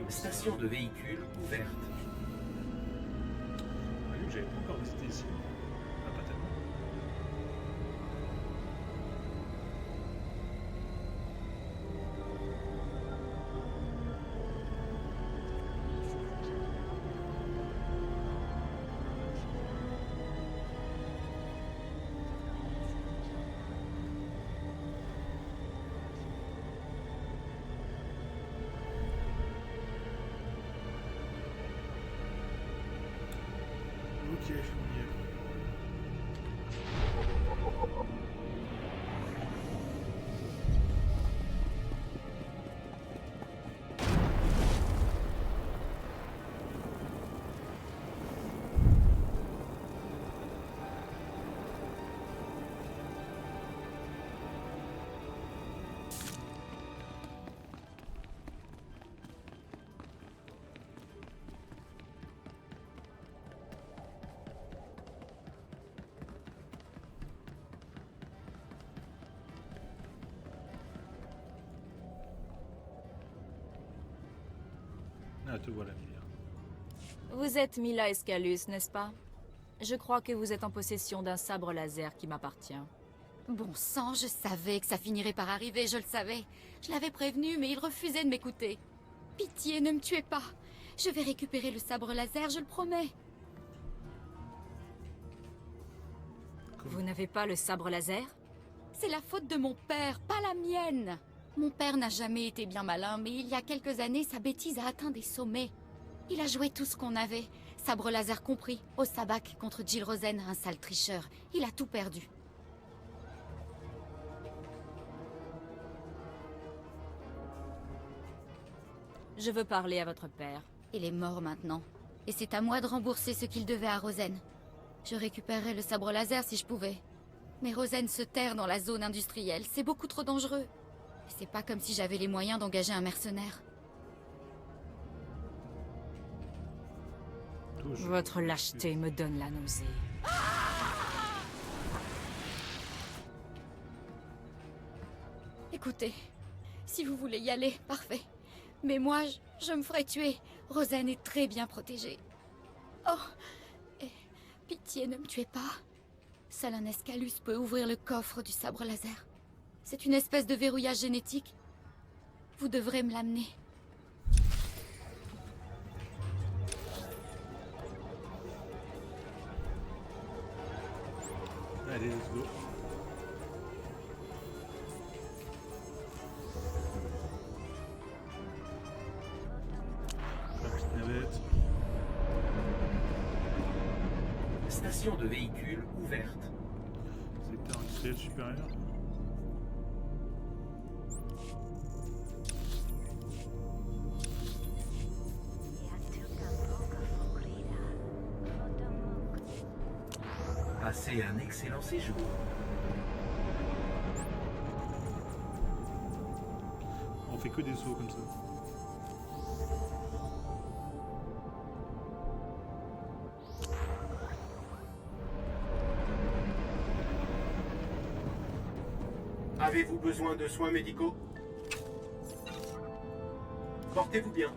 Station de véhicules ouverte. Oui, j'avais pas encore visité ici. Ah, pas tellement. Ok, on y est. Ah, te voilà, Miller. Vous êtes Mila Escalus, n'est-ce pas? Je crois que vous êtes en possession d'un sabre laser qui m'appartient. Bon sang, je savais que ça finirait par arriver, je le savais. Je l'avais prévenu, mais il refusait de m'écouter. Pitié, ne me tuez pas. Je vais récupérer le sabre laser, je le promets. Vous n'avez pas le sabre laser? C'est la faute de mon père, pas la mienne. Mon père n'a jamais été bien malin, mais il y a quelques années, sa bêtise a atteint des sommets. Il a joué tout ce qu'on avait, sabre laser compris, au sabbat contre Jill Rosen, un sale tricheur. Il a tout perdu. Je veux parler à votre père. Il est mort maintenant. Et c'est à moi de rembourser ce qu'il devait à Rosen. Je récupérerais le sabre laser si je pouvais. Mais Rosen se terre dans la zone industrielle. C'est beaucoup trop dangereux. Et c'est pas comme si j'avais les moyens d'engager un mercenaire. Votre lâcheté me donne la nausée. Écoutez, si vous voulez y aller, parfait. Mais moi, je me ferai tuer. Rosen est très bien protégée. Oh, et pitié, ne me tuez pas. Seul un Escalus peut ouvrir le coffre du sabre laser. C'est une espèce de verrouillage génétique. Vous devrez me l'amener. Allez, let's go. La petite navette. Station de véhicules ouverte. Secteur industriel supérieur. Passez un excellent séjour. On fait que des sauts comme ça. Avez-vous besoin de soins médicaux? Portez-vous bien.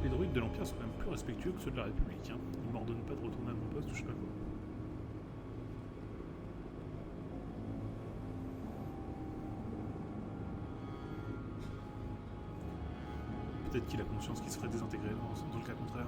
Les droïdes de l'Empire sont quand même plus respectueux que ceux de la République. Hein. Ils m'ordonnent pas de retourner à mon poste ou je sais pas quoi. Peut-être qu'il a conscience qu'il se ferait désintégrer dans le cas contraire.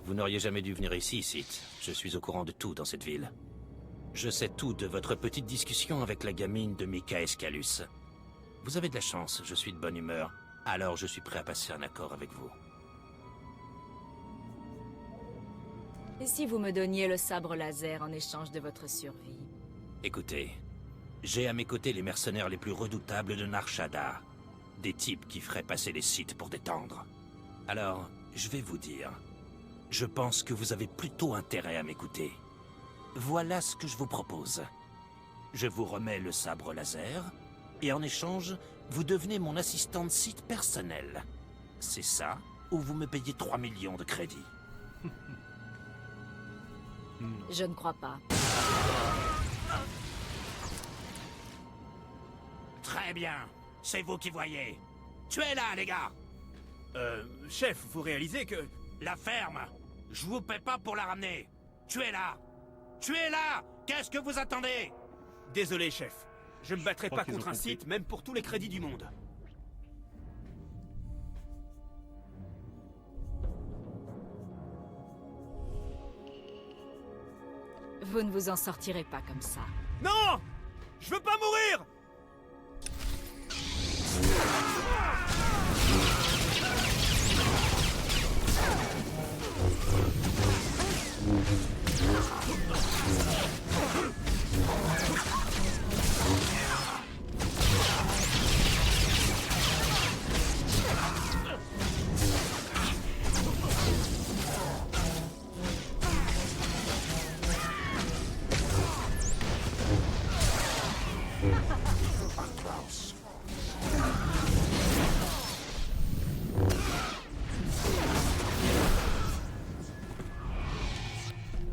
Vous n'auriez jamais dû venir ici, Sith. Je suis au courant de tout dans cette ville. Je sais tout de votre petite discussion avec la gamine de Mika Escalus. Vous avez de la chance, je suis de bonne humeur. Alors je suis prêt à passer un accord avec vous. Et si vous me donniez le sabre laser en échange de votre survie? Écoutez, j'ai à mes côtés les mercenaires les plus redoutables de Nar Shaddaa. Des types qui feraient passer les Sith pour détendre. Alors, je vais vous dire... Je pense que vous avez plutôt intérêt à m'écouter. Voilà ce que je vous propose. Je vous remets le sabre laser, et en échange, vous devenez mon assistante site personnelle. C'est ça, ou vous me payez 3 millions de crédits. Je ne crois pas. Très bien, c'est vous qui voyez. Tuez-la, les gars. Chef, vous réalisez que... La ferme. Je vous paie pas pour la ramener. Tuez-la. Tuez-la. Qu'est-ce que vous attendez? Désolé, chef. Je me battrai pas qu'ils contre ont un compris. site, même pour tous les crédits du monde. Vous ne vous en sortirez pas comme ça. Non! Je veux pas mourir!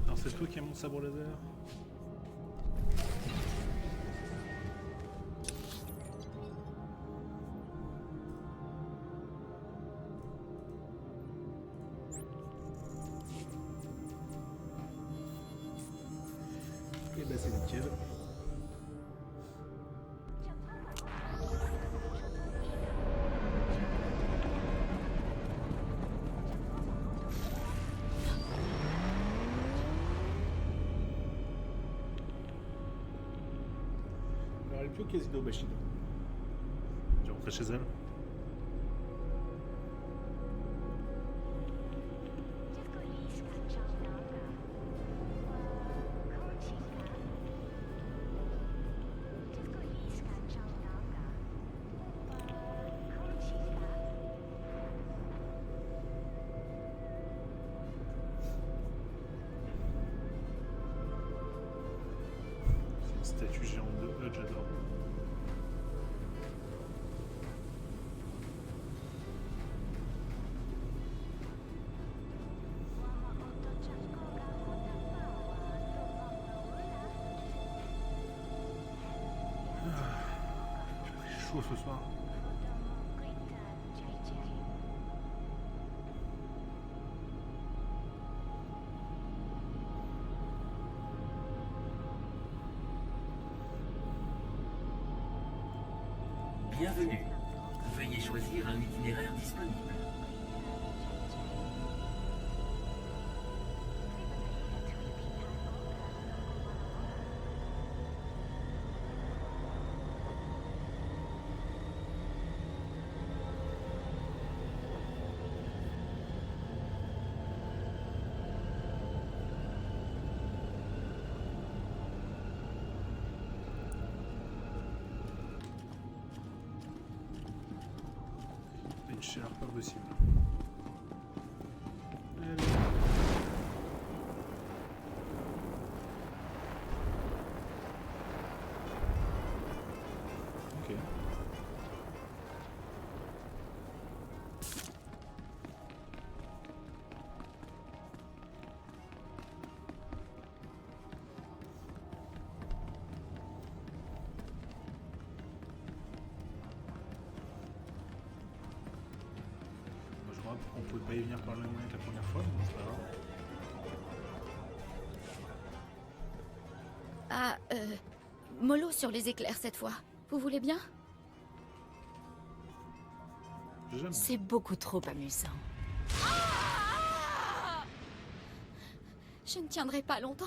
Alors c'est toi qui as mon sabre laser? Et bah c'est nickel. Alors elle est plus au casino Bushido. Je vais rentrer chez elle. C'est une statue géante de Hud, j'adore. J'ai chaud ce soir. Bienvenue. Veuillez choisir un itinéraire disponible. Une chaleur pas possible. Ok. Moi, je me rappelle qu'on pouvait pas y venir par le même moyen que la première fois, mais c'est pas grave. Ah, mollo sur les éclairs cette fois. Vous voulez bien? J'aime. C'est beaucoup trop amusant. Je ne tiendrai pas longtemps.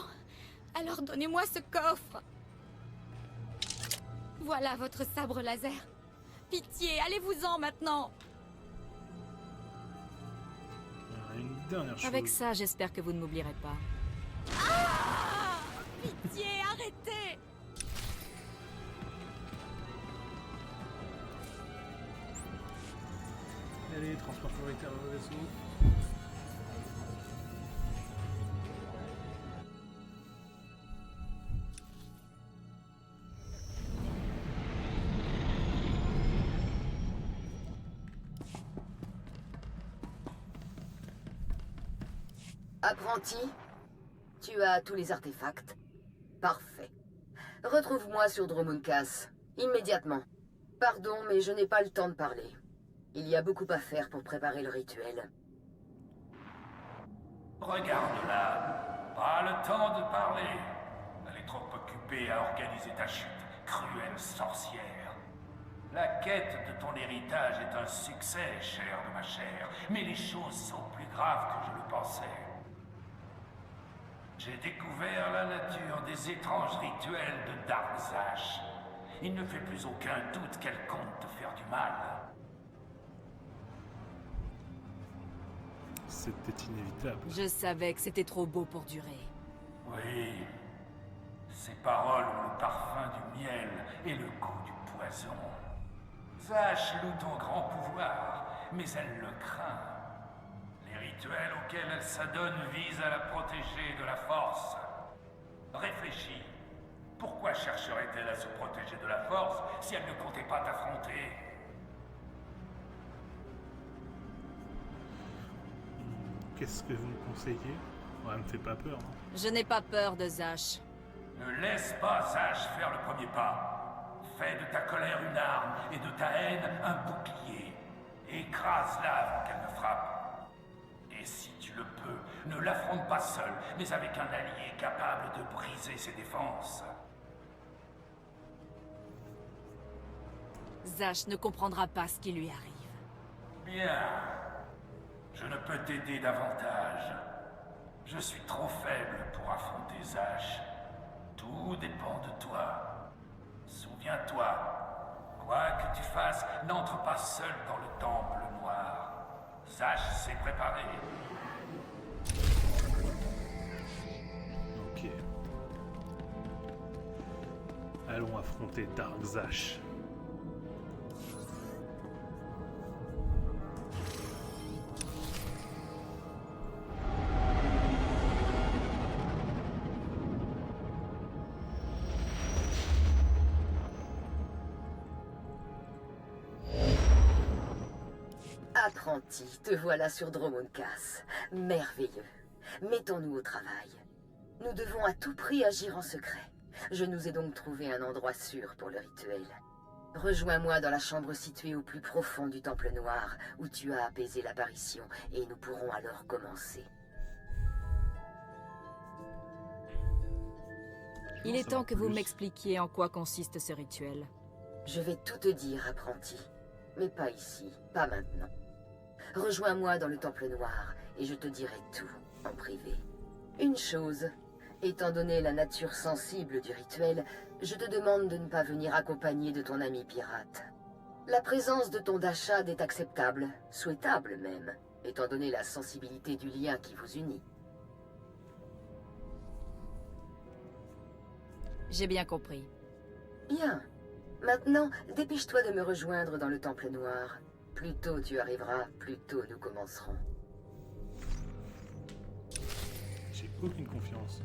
Alors donnez-moi ce coffre. Voilà votre sabre laser. Pitié, allez-vous-en maintenant. Une dernière chose. Avec ça, j'espère que vous ne m'oublierez pas. Pitié, arrêtez. Allez, transport prioritaire au vaisseau. Apprenti, tu as tous les artefacts. Parfait. Retrouve-moi sur Dromunkas, immédiatement. Pardon, mais je n'ai pas le temps de parler. Il y a beaucoup à faire pour préparer le rituel. Regarde-la. Pas le temps de parler. Elle est trop occupée à organiser ta chute, cruelle sorcière. La quête de ton héritage est un succès, chère de ma chair, mais les choses sont plus graves que je le pensais. J'ai découvert la nature des étranges rituels de Darkzash. Il ne fait plus aucun doute qu'elle compte te faire du mal. C'était inévitable. Je savais que c'était trop beau pour durer. Oui. Ces paroles ont le parfum du miel et le goût du poison. Zash loue ton grand pouvoir, mais elle le craint. Les rituels auxquels elle s'adonne visent à la protéger de la force. Réfléchis. Pourquoi chercherait-elle à se protéger de la force si elle ne comptait pas t'affronter? Qu'est-ce que vous me conseillez? Ouais, elle me fait pas peur. Hein. Je n'ai pas peur de Zash. Ne laisse pas Zash faire le premier pas. Fais de ta colère une arme et de ta haine un bouclier. Écrase-la avant qu'elle ne frappe. Et si tu le peux, ne l'affronte pas seul, mais avec un allié capable de briser ses défenses. Zash ne comprendra pas ce qui lui arrive. Bien. Je ne peux t'aider davantage. Je suis trop faible pour affronter Zash. Tout dépend de toi. Souviens-toi, quoi que tu fasses, n'entre pas seul dans le temple noir. Zash s'est préparé. Ok. Allons affronter Darkzash. Apprenti, te voilà sur Dromunkas. Merveilleux. Mettons-nous au travail. Nous devons à tout prix agir en secret. Je nous ai donc trouvé un endroit sûr pour le rituel. Rejoins-moi dans la chambre située au plus profond du Temple Noir, où tu as apaisé l'apparition, et nous pourrons alors commencer. Il est temps que vous m'expliquiez en quoi consiste ce rituel. Je vais tout te dire, apprenti. Mais pas ici, pas maintenant. Rejoins-moi dans le Temple Noir, et je te dirai tout, en privé. Une chose, étant donné la nature sensible du rituel, je te demande de ne pas venir accompagné de ton ami pirate. La présence de ton Dachad est acceptable, souhaitable même, étant donné la sensibilité du lien qui vous unit. J'ai bien compris. Bien. Maintenant, dépêche-toi de me rejoindre dans le Temple Noir. Plus tôt tu arriveras, plus tôt nous commencerons. J'ai aucune confiance.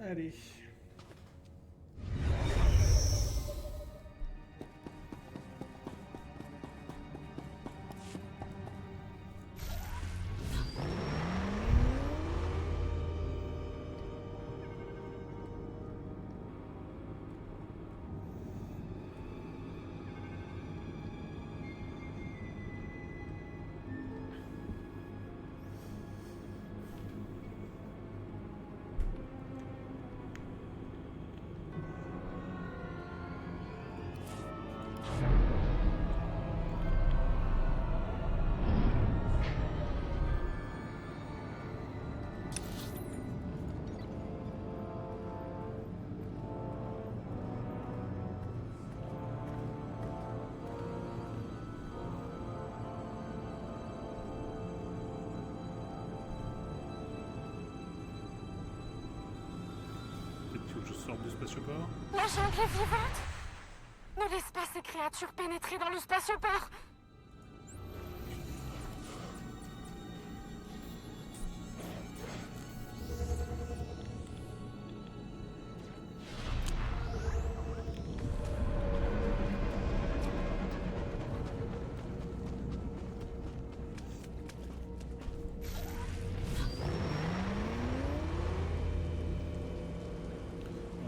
Allez. Je sors du spatioport. La jungle est vivante. Ne laisse pas ces créatures pénétrer dans le spatioport.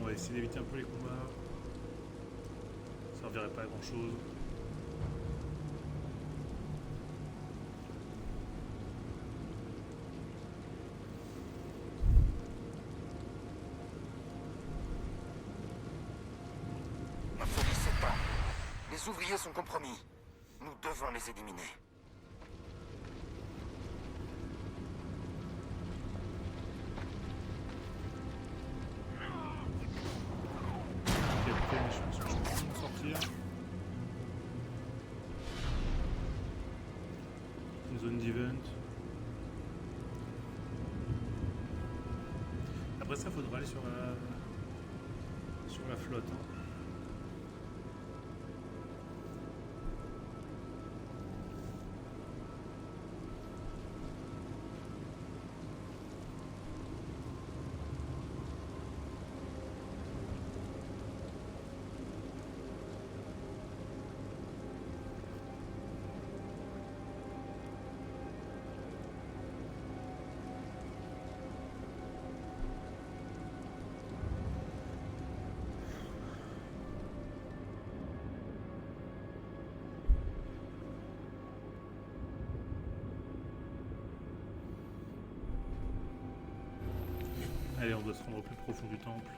On va essayer d'éviter un peu les combats. Ça servirait pas à grand chose. Ma folie s'étend. Les ouvriers sont compromis. Nous devons les éliminer. Je pense que je peux m'en sortir. Une zone d'event. Après ça, il faudra aller sur la flotte. Hein. Allez, on doit se rendre au plus profond du temple.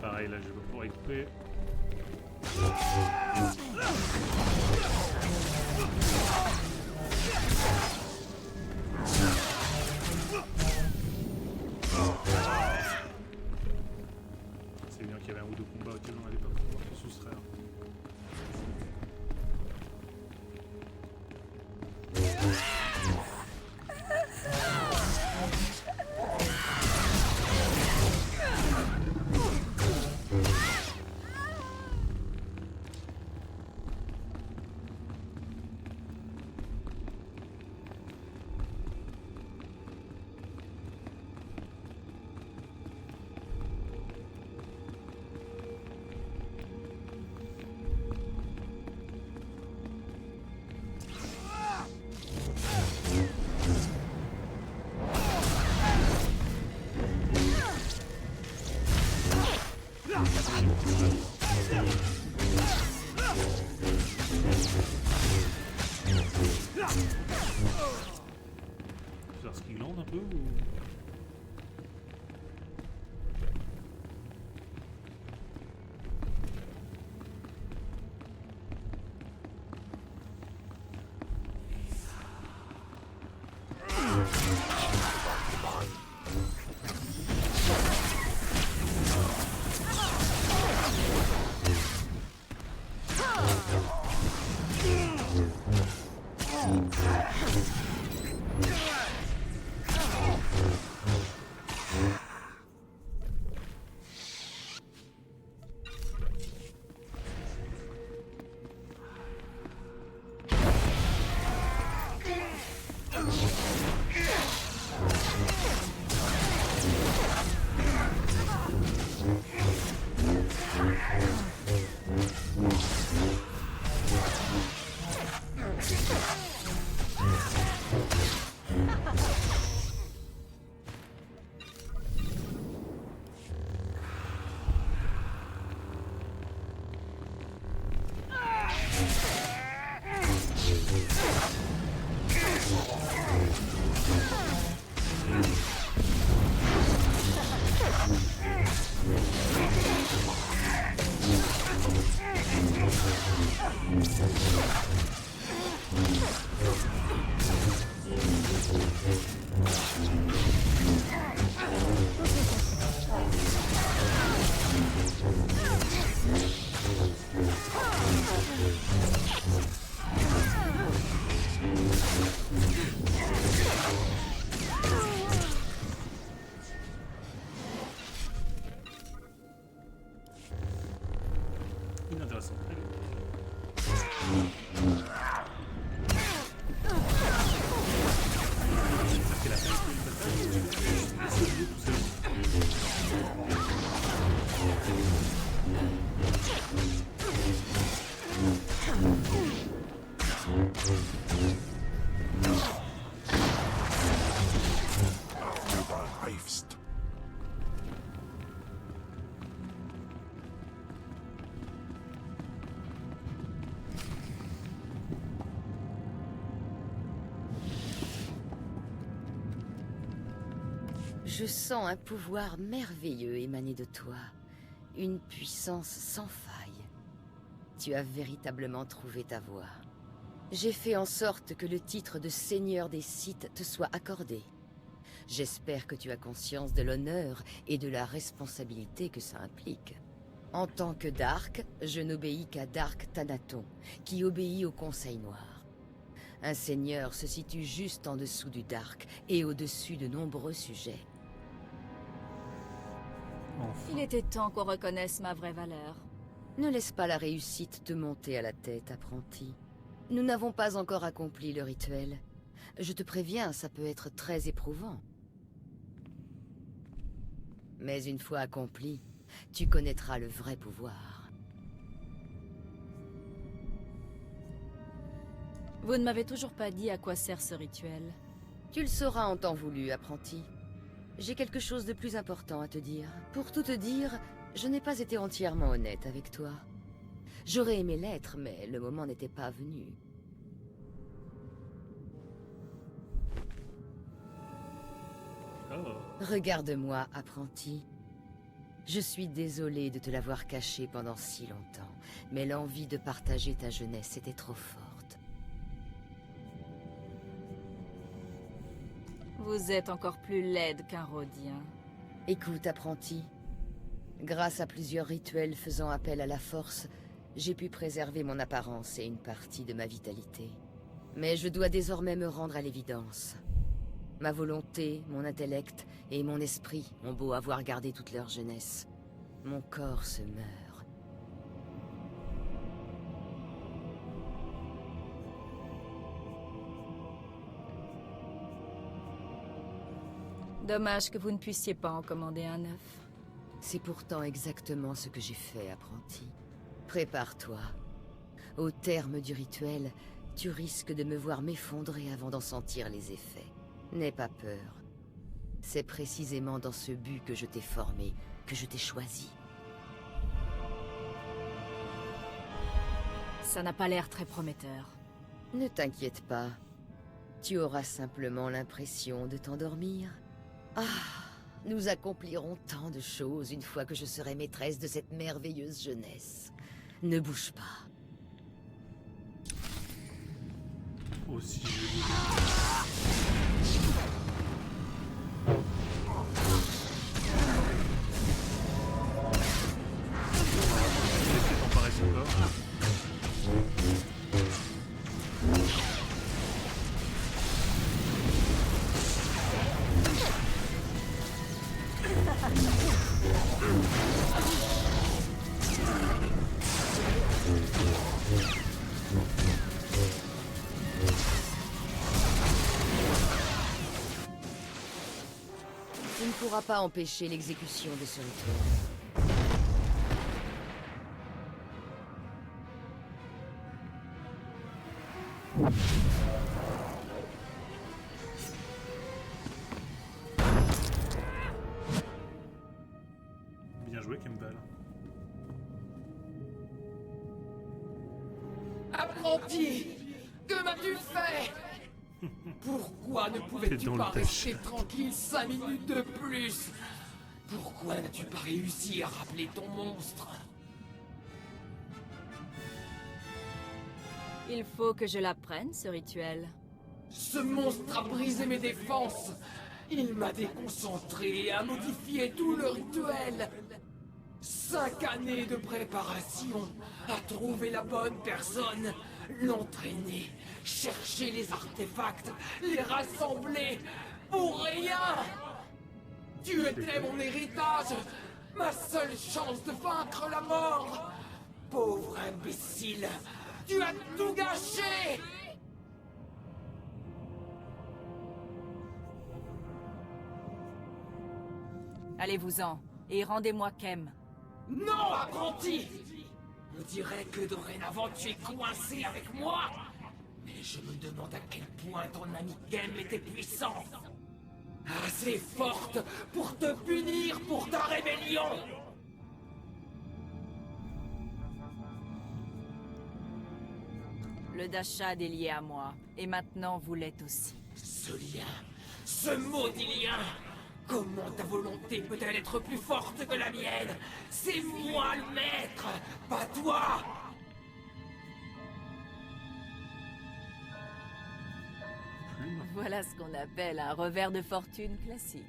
Pareil, là je vais pouvoir équiper. C'est bien qu'il y avait un ou deux combats auxquels on n'allait pas pouvoir se soustraire. Faire ce qu'il glande un peu ou... Inintéressant. Allez. Ça fait la peine que une bataille, c'est oublié tout Überreifst. Je sens un pouvoir merveilleux émaner de toi. Une puissance sans faille. Tu as véritablement trouvé ta voie. J'ai fait en sorte que le titre de Seigneur des Sith te soit accordé. J'espère que tu as conscience de l'honneur et de la responsabilité que ça implique. En tant que Dark, je n'obéis qu'à Dark Thanaton, qui obéit au Conseil Noir. Un seigneur se situe juste en dessous du Dark et au-dessus de nombreux sujets. Il était temps qu'on reconnaisse ma vraie valeur. Ne laisse pas la réussite te monter à la tête, apprenti. Nous n'avons pas encore accompli le rituel. Je te préviens, ça peut être très éprouvant. Mais une fois accompli, tu connaîtras le vrai pouvoir. Vous ne m'avez toujours pas dit à quoi sert ce rituel. Tu le sauras en temps voulu, apprenti. J'ai quelque chose de plus important à te dire. Pour tout te dire, je n'ai pas été entièrement honnête avec toi. J'aurais aimé l'être, mais le moment n'était pas venu. Oh. Regarde-moi, apprenti. Je suis désolée de te l'avoir caché pendant si longtemps, mais l'envie de partager ta jeunesse était trop forte. Vous êtes encore plus laide qu'un Rhodien. Écoute, apprenti. Grâce à plusieurs rituels faisant appel à la force, j'ai pu préserver mon apparence et une partie de ma vitalité. Mais je dois désormais me rendre à l'évidence. Ma volonté, mon intellect et mon esprit ont beau avoir gardé toute leur jeunesse. Mon corps se meurt. Dommage que vous ne puissiez pas en commander un neuf. C'est pourtant exactement ce que j'ai fait, apprenti. Prépare-toi. Au terme du rituel, tu risques de me voir m'effondrer avant d'en sentir les effets. N'aie pas peur. C'est précisément dans ce but que je t'ai formé, que je t'ai choisi. Ça n'a pas l'air très prometteur. Ne t'inquiète pas. Tu auras simplement l'impression de t'endormir. Ah, nous accomplirons tant de choses une fois que je serai maîtresse de cette merveilleuse jeunesse. Ne bouge pas. Aussi joli. Laissez t'emparer son corps. Tu ne pourras pas empêcher l'exécution de ce rituel. Bien joué, Kembal. Apprenti! Que m'as-tu fait? Pourquoi ne pouvais-tu pas rester tranquille 5 minutes de plus? Pourquoi n'as-tu pas réussi à rappeler ton monstre? Il faut que je l'apprenne, ce rituel. Ce monstre a brisé mes défenses. Il m'a déconcentré et a modifié tout le rituel. 5 années de préparation à trouver la bonne personne, l'entraîner, chercher les artefacts, les rassembler, pour rien. Tu étais mon héritage, ma seule chance de vaincre la mort. Pauvre imbécile, tu as tout gâché. Allez-vous-en, et rendez-moi Kem. Non, apprenti! On dirait que dorénavant tu es coincé avec moi. Mais je me demande à quel point ton ami Kem était puissant. Assez forte pour te punir pour ta rébellion. Le Dashad est lié à moi, et maintenant vous l'êtes aussi. Ce lien, ce maudit lien. Comment ta volonté peut-elle être plus forte que la mienne? C'est moi le maître, pas toi! Voilà ce qu'on appelle un revers de fortune classique.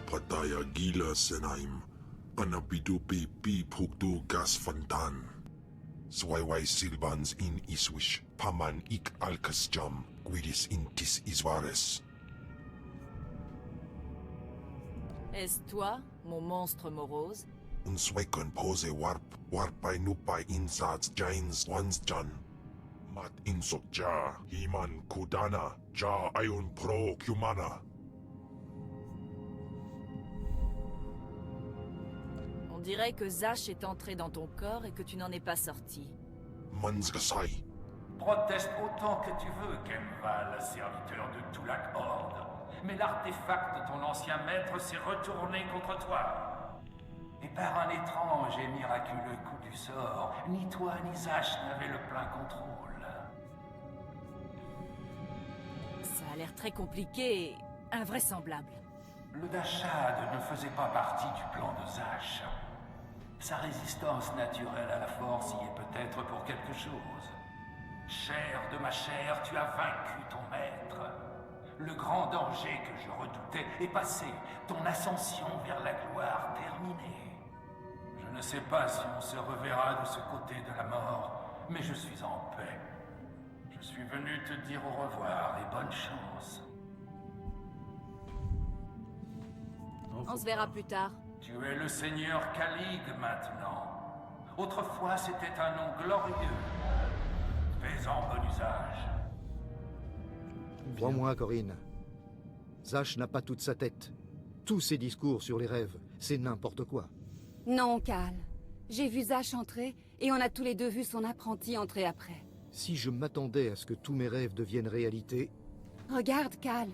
Pataya gila senaim. Anabido pi pukdo gas fantan. Swaiwai silbans in iswish. Paman ik alkas jam. Guidis intis isvares. Est-ce toi, mon monstre morose? Un swekon pose warpai nupai insats jains wansjan. Mat insok ja, himan kudana, ja ayun pro kumana. On dirait que Zash est entré dans ton corps et que tu n'en es pas sorti. Mansgasai. Proteste autant que tu veux, Kemval, serviteur de Tulak Horde. Mais l'artefact de ton ancien maître s'est retourné contre toi. Et par un étrange et miraculeux coup du sort, ni toi ni Zash n'avaient le plein contrôle. Ça a l'air très compliqué et invraisemblable. Le Dashad ne faisait pas partie du plan de Zash. Sa résistance naturelle à la force y est peut-être pour quelque chose. Chair de ma chair, tu as vaincu ton maître. Le grand danger que je redoutais est passé, ton ascension vers la gloire terminée. Je ne sais pas si on se reverra de ce côté de la mort, mais je suis en paix. Je suis venu te dire au revoir et bonne chance. On se verra plus tard. Tu es le seigneur Kalig maintenant. Autrefois, c'était un nom glorieux. Fais-en bon usage. Crois-moi, Corinne. Zash n'a pas toute sa tête. Tous ses discours sur les rêves, c'est n'importe quoi. Non, Cal. J'ai vu Zash entrer, et on a tous les deux vu son apprenti entrer après. Si je m'attendais à ce que tous mes rêves deviennent réalité... Regarde, Cal.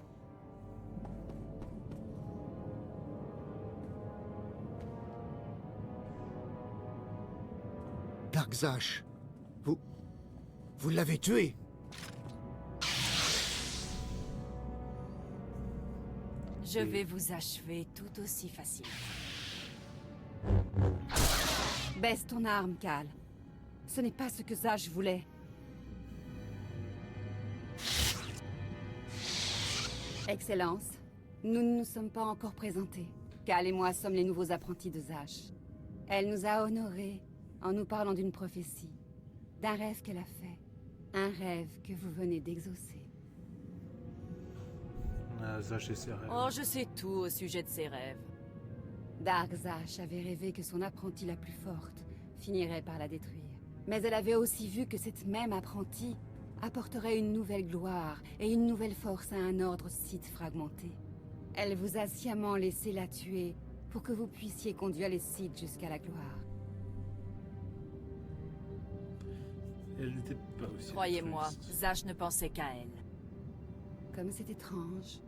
Dark Zash, vous l'avez tué. Je vais vous achever tout aussi facilement. Baisse ton arme, Cal. Ce n'est pas ce que Zash voulait. Excellence, nous ne nous sommes pas encore présentés. Cal et moi sommes les nouveaux apprentis de Zash. Elle nous a honorés en nous parlant d'une prophétie, d'un rêve qu'elle a fait. Un rêve que vous venez d'exaucer. Zash et ses rêves. Oh, je sais tout au sujet de ses rêves. Dark Zash avait rêvé que son apprentie la plus forte finirait par la détruire. Mais elle avait aussi vu que cette même apprentie apporterait une nouvelle gloire et une nouvelle force à un ordre Sith fragmenté. Elle vous a sciemment laissé la tuer pour que vous puissiez conduire les Sith jusqu'à la gloire. Elle n'était pas aussi... Croyez-moi, Zash ne pensait qu'à elle. Comme c'est étrange.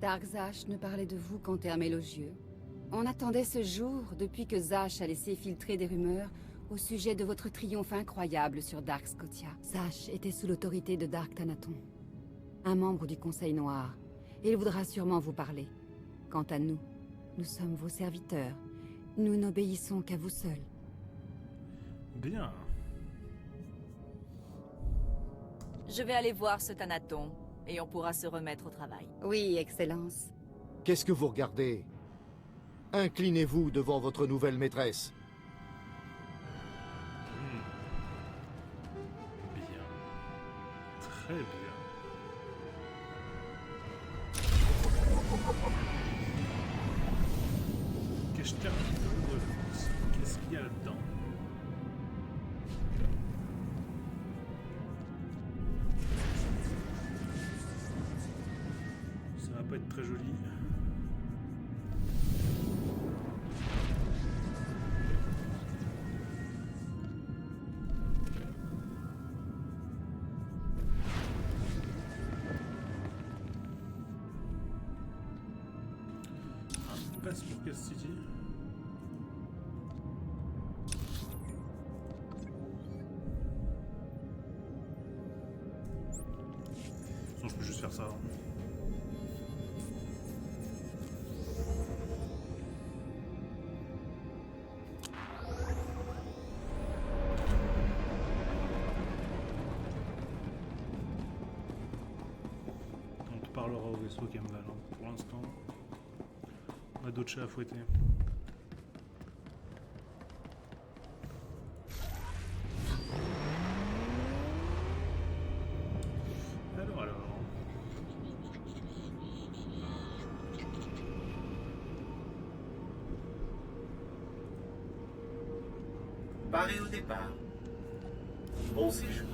Dark Zash ne parlait de vous qu'en termes élogieux. On attendait ce jour depuis que Zash a laissé filtrer des rumeurs au sujet de votre triomphe incroyable sur Dark Scotia. Zash était sous l'autorité de Dark Thanaton, un membre du Conseil Noir, et il voudra sûrement vous parler. Quant à nous, nous sommes vos serviteurs. Nous n'obéissons qu'à vous seuls. Bien. Je vais aller voir ce Thanaton, et on pourra se remettre au travail. Oui, Excellence. Qu'est-ce que vous regardez? Inclinez-vous devant votre nouvelle maîtresse. Bien. Très bien. Cache-terre de France. Qu'est-ce qu'il y a là-dedans? Ça va pas être très joli. Passe pour Cast City. Sinon je peux juste faire ça. On te parlera au vaisseau Kemval pour l'instant. On a d'autres chats à fouetter. Alors. Paré au départ. Bon séjour.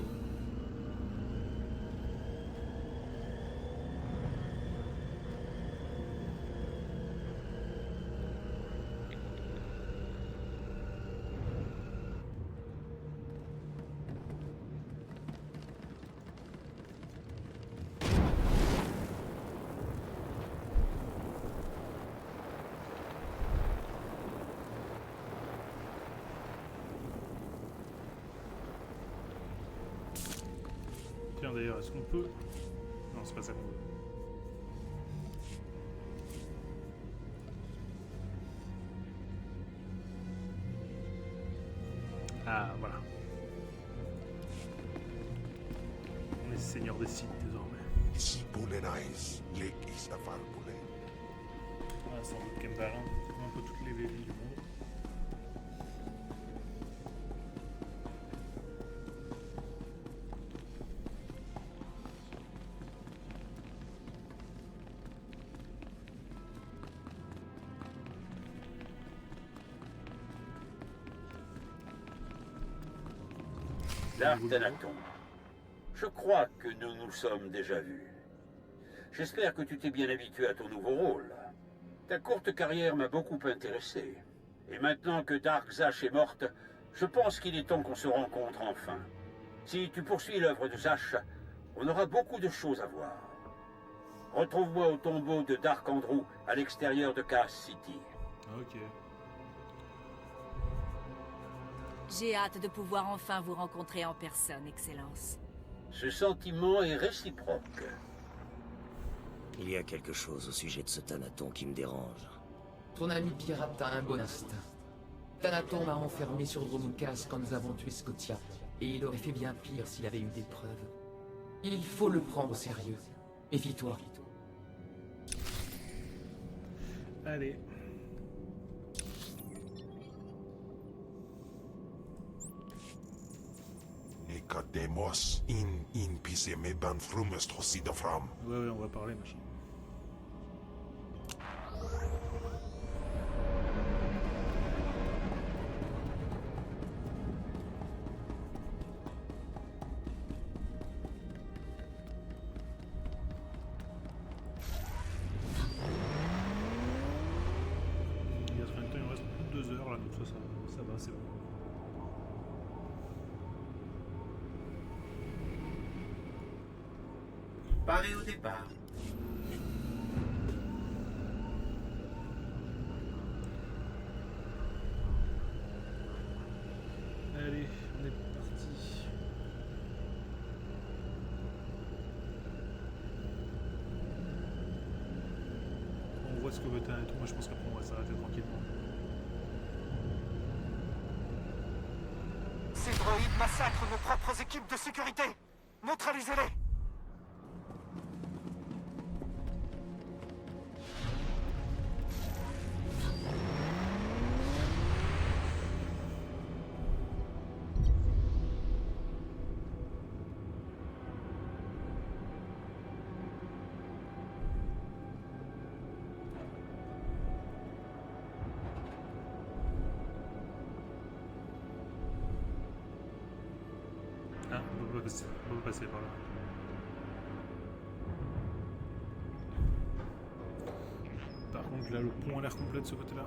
Tiens d'ailleurs, est-ce qu'on peut... Non, c'est pas ça qu'on veut. Ah, voilà. On est seigneur des sites désormais. Sipulenais, lek istafalpule. Ah, sans doute Kemval, hein. On peut toutes les villes du monde. Dark Thanaton, je crois que nous nous sommes déjà vus. J'espère que tu t'es bien habitué à ton nouveau rôle. Ta courte carrière m'a beaucoup intéressé. Et maintenant que Dark Zash est morte, je pense qu'il est temps qu'on se rencontre enfin. Si tu poursuis l'œuvre de Zash, on aura beaucoup de choses à voir. Retrouve-moi au tombeau de Dark Andrew, à l'extérieur de Cast City. Ok. J'ai hâte de pouvoir enfin vous rencontrer en personne, Excellence. Ce sentiment est réciproque. Il y a quelque chose au sujet de ce Thanaton qui me dérange. Ton ami pirate a un bon instinct. Thanaton m'a enfermé sur Dromoukas quand nous avons tué Scotia, et il aurait fait bien pire s'il avait eu des preuves. Il faut le prendre au sérieux. Méfie-toi. Allez. Nicodemus in pise me ban frumest hosida fram. Ouais, on va parler, machin. Il y a combien de temps? Il me reste plus de 2 heures là, donc ça va, c'est bon. Paré au départ. Allez, on est parti. On voit ce que veut Thanaton. Moi je pense qu'après on va s'arrêter tranquillement. massacrent nos propres équipes de sécurité. Neutralisez-les. Ah, on peut passer par là. Par contre, là, le pont a l'air complet de ce côté-là.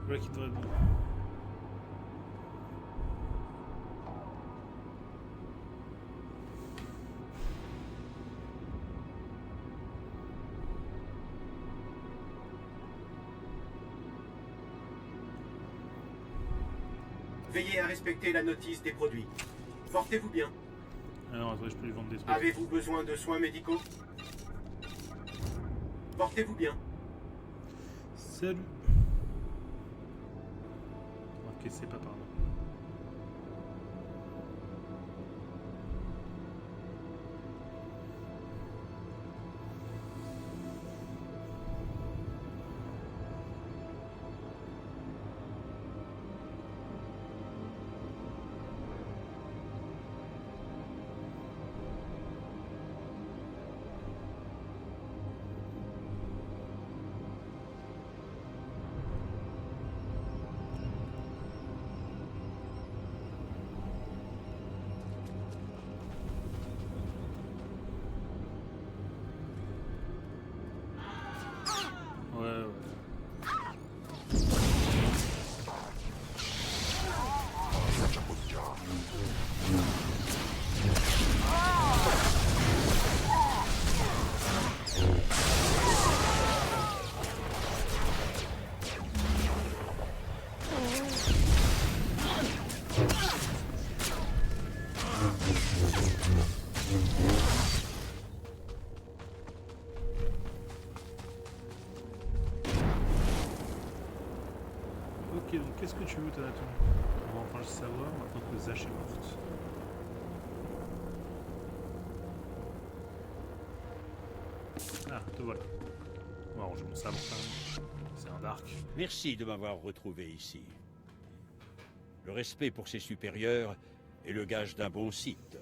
Voilà qui devrait être bon. Veillez à respecter la notice des produits. Portez-vous bien. Alors, attends, je peux lui vendre des trucs. Avez-vous besoin de soins médicaux? Portez-vous bien. Salut. Ok, c'est pas par là. Ok, donc qu'est-ce que tu veux, Thanaton? On va enfin le savoir maintenant que Zash est morte. Ah, te voilà. On va ranger mon sabre quand même. C'est un dark. Merci de m'avoir retrouvé ici. Le respect pour ses supérieurs est le gage d'un bon site.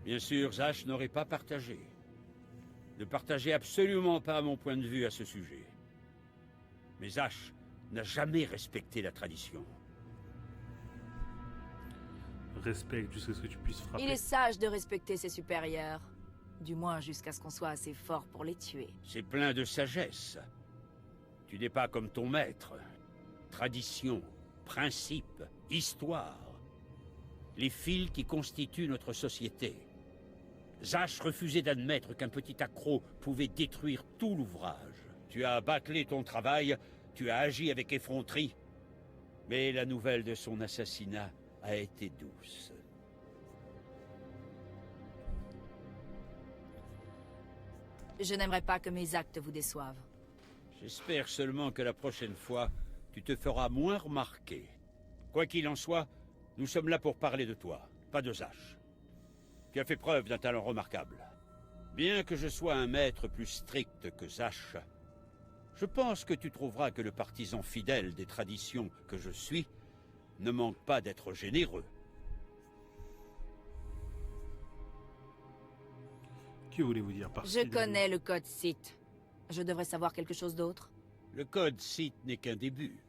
Bien sûr, Zash n'aurait pas partagé. Ne partagez absolument pas mon point de vue à ce sujet. Mais Zash n'a jamais respecté la tradition. Respecte jusqu'à ce que tu puisses frapper. Il est sage de respecter ses supérieurs. Du moins jusqu'à ce qu'on soit assez fort pour les tuer. C'est plein de sagesse. Tu n'es pas comme ton maître. Tradition, principe, histoire. Les fils qui constituent notre société. Zash refusait d'admettre qu'un petit accroc pouvait détruire tout l'ouvrage. Tu as bâclé ton travail, tu as agi avec effronterie, mais la nouvelle de son assassinat a été douce. Je n'aimerais pas que mes actes vous déçoivent. J'espère seulement que la prochaine fois, tu te feras moins remarquer. Quoi qu'il en soit, nous sommes là pour parler de toi, pas de Zash. Tu as fait preuve d'un talent remarquable. Bien que je sois un maître plus strict que Zash, je pense que tu trouveras que le partisan fidèle des traditions que je suis ne manque pas d'être généreux. Que voulez-vous dire par Je connais le code Sith. Je devrais savoir quelque chose d'autre? Le code Sith n'est qu'un début.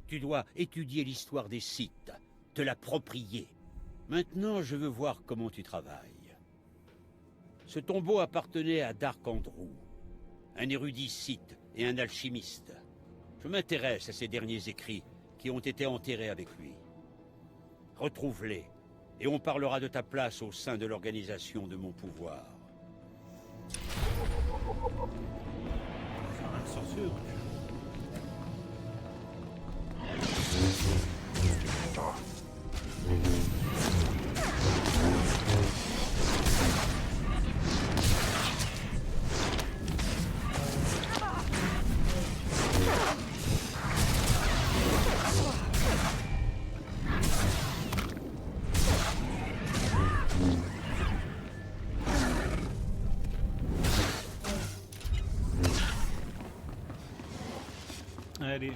Tu dois étudier l'histoire des Sith, te l'approprier. Maintenant, je veux voir comment tu travailles. Ce tombeau appartenait à Dark Andrew, un érudit Sith et un alchimiste. Je m'intéresse à ces derniers écrits qui ont été enterrés avec lui. Retrouve-les, et on parlera de ta place au sein de l'organisation de mon pouvoir. Allez.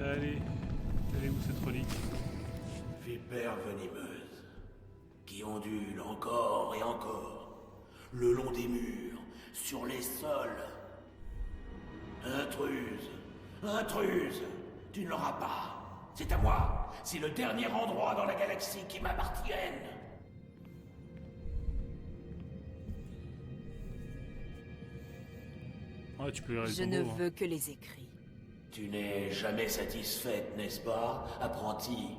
Allez, elle est où cette relique? Vipères venimeuses, qui ondulent encore et encore, le long des murs, sur les sols. Intruse, intruse, tu ne l'auras pas. C'est à moi, c'est le dernier endroit dans la galaxie qui m'appartienne. Ouais, tu peux Je ne veux que les écrits. Tu n'es jamais satisfaite, n'est-ce pas, apprenti?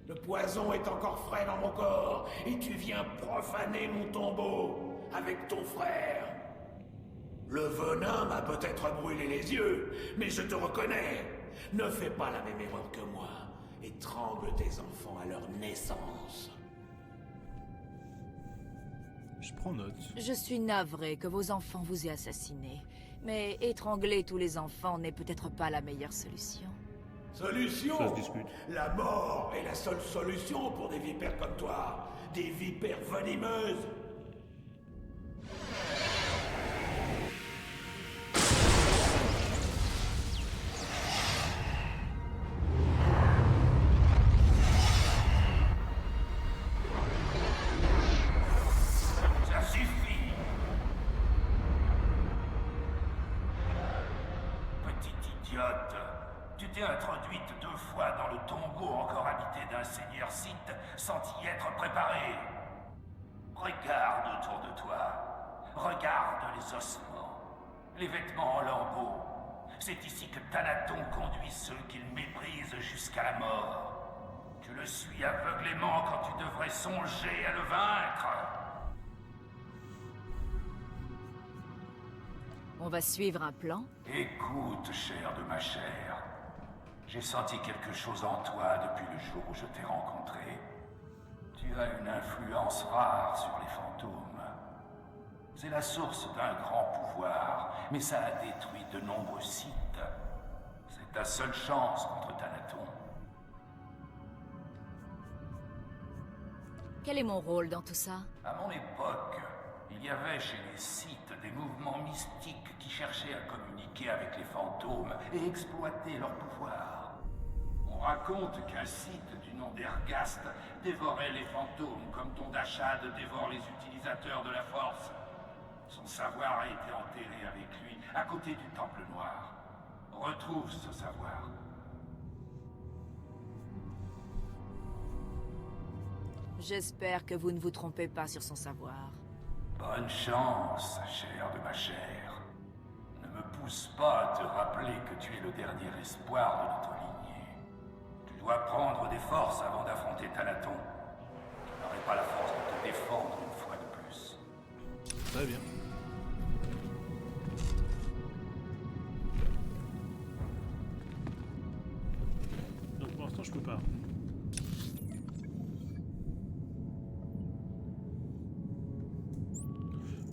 Le poison est encore frais dans mon corps, et tu viens profaner mon tombeau avec ton frère. Le venin m'a peut-être brûlé les yeux, mais je te reconnais. Ne fais pas la même erreur que moi. Étrangle tes enfants à leur naissance. Je prends note. Je suis navré que vos enfants vous aient assassiné. Mais étrangler tous les enfants n'est peut-être pas la meilleure solution. Solution? Ça se discute. La mort est la seule solution pour des vipères comme toi. Des vipères venimeuses. Ça suffit. Petite idiote, tu t'es introduite 2 fois dans le tombeau encore habité d'un seigneur Sith sans y être préparé. Regarde autour de toi. Regarde les ossements, les vêtements en lambeaux. C'est ici que Thanaton conduit ceux qu'il méprise jusqu'à la mort. Tu le suis aveuglément quand tu devrais songer à le vaincre. On va suivre un plan? Écoute, chair de ma chair. J'ai senti quelque chose en toi depuis le jour où je t'ai rencontré. Tu as une influence rare sur les fantômes. C'est la source d'un grand pouvoir, mais ça a détruit de nombreux Sith. C'est ta seule chance contre Thanaton. Quel est mon rôle dans tout ça? À mon époque, il y avait chez les Sith des mouvements mystiques qui cherchaient à communiquer avec les fantômes et exploiter leur pouvoir. On raconte qu'un Sith du nom d'Ergast dévorait les fantômes comme ton Dashad dévore les utilisateurs de la Force. Son savoir a été enterré avec lui, à côté du Temple Noir. Retrouve ce savoir. J'espère que vous ne vous trompez pas sur son savoir. Bonne chance, chair de ma chair. Ne me pousse pas à te rappeler que tu es le dernier espoir de notre lignée. Tu dois prendre des forces avant d'affronter Thanaton. Tu n'aurais pas la force de te défendre une fois de plus. Très bien. Donc pour l'instant je peux pas.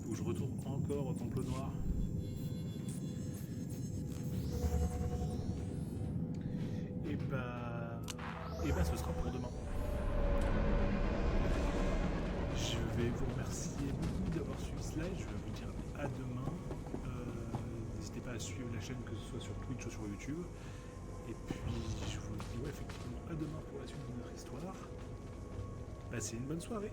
Faut que je retourne encore au Temple Noir. Et bah ce sera pour demain. Je vais vous remercier beaucoup d'avoir suivi ce live. Je vais vous dire à demain. N'hésitez pas à suivre la chaîne, que ce soit sur Twitch ou sur YouTube. Et puis je vous dis effectivement à demain pour la suite de notre histoire. Passez une bonne soirée.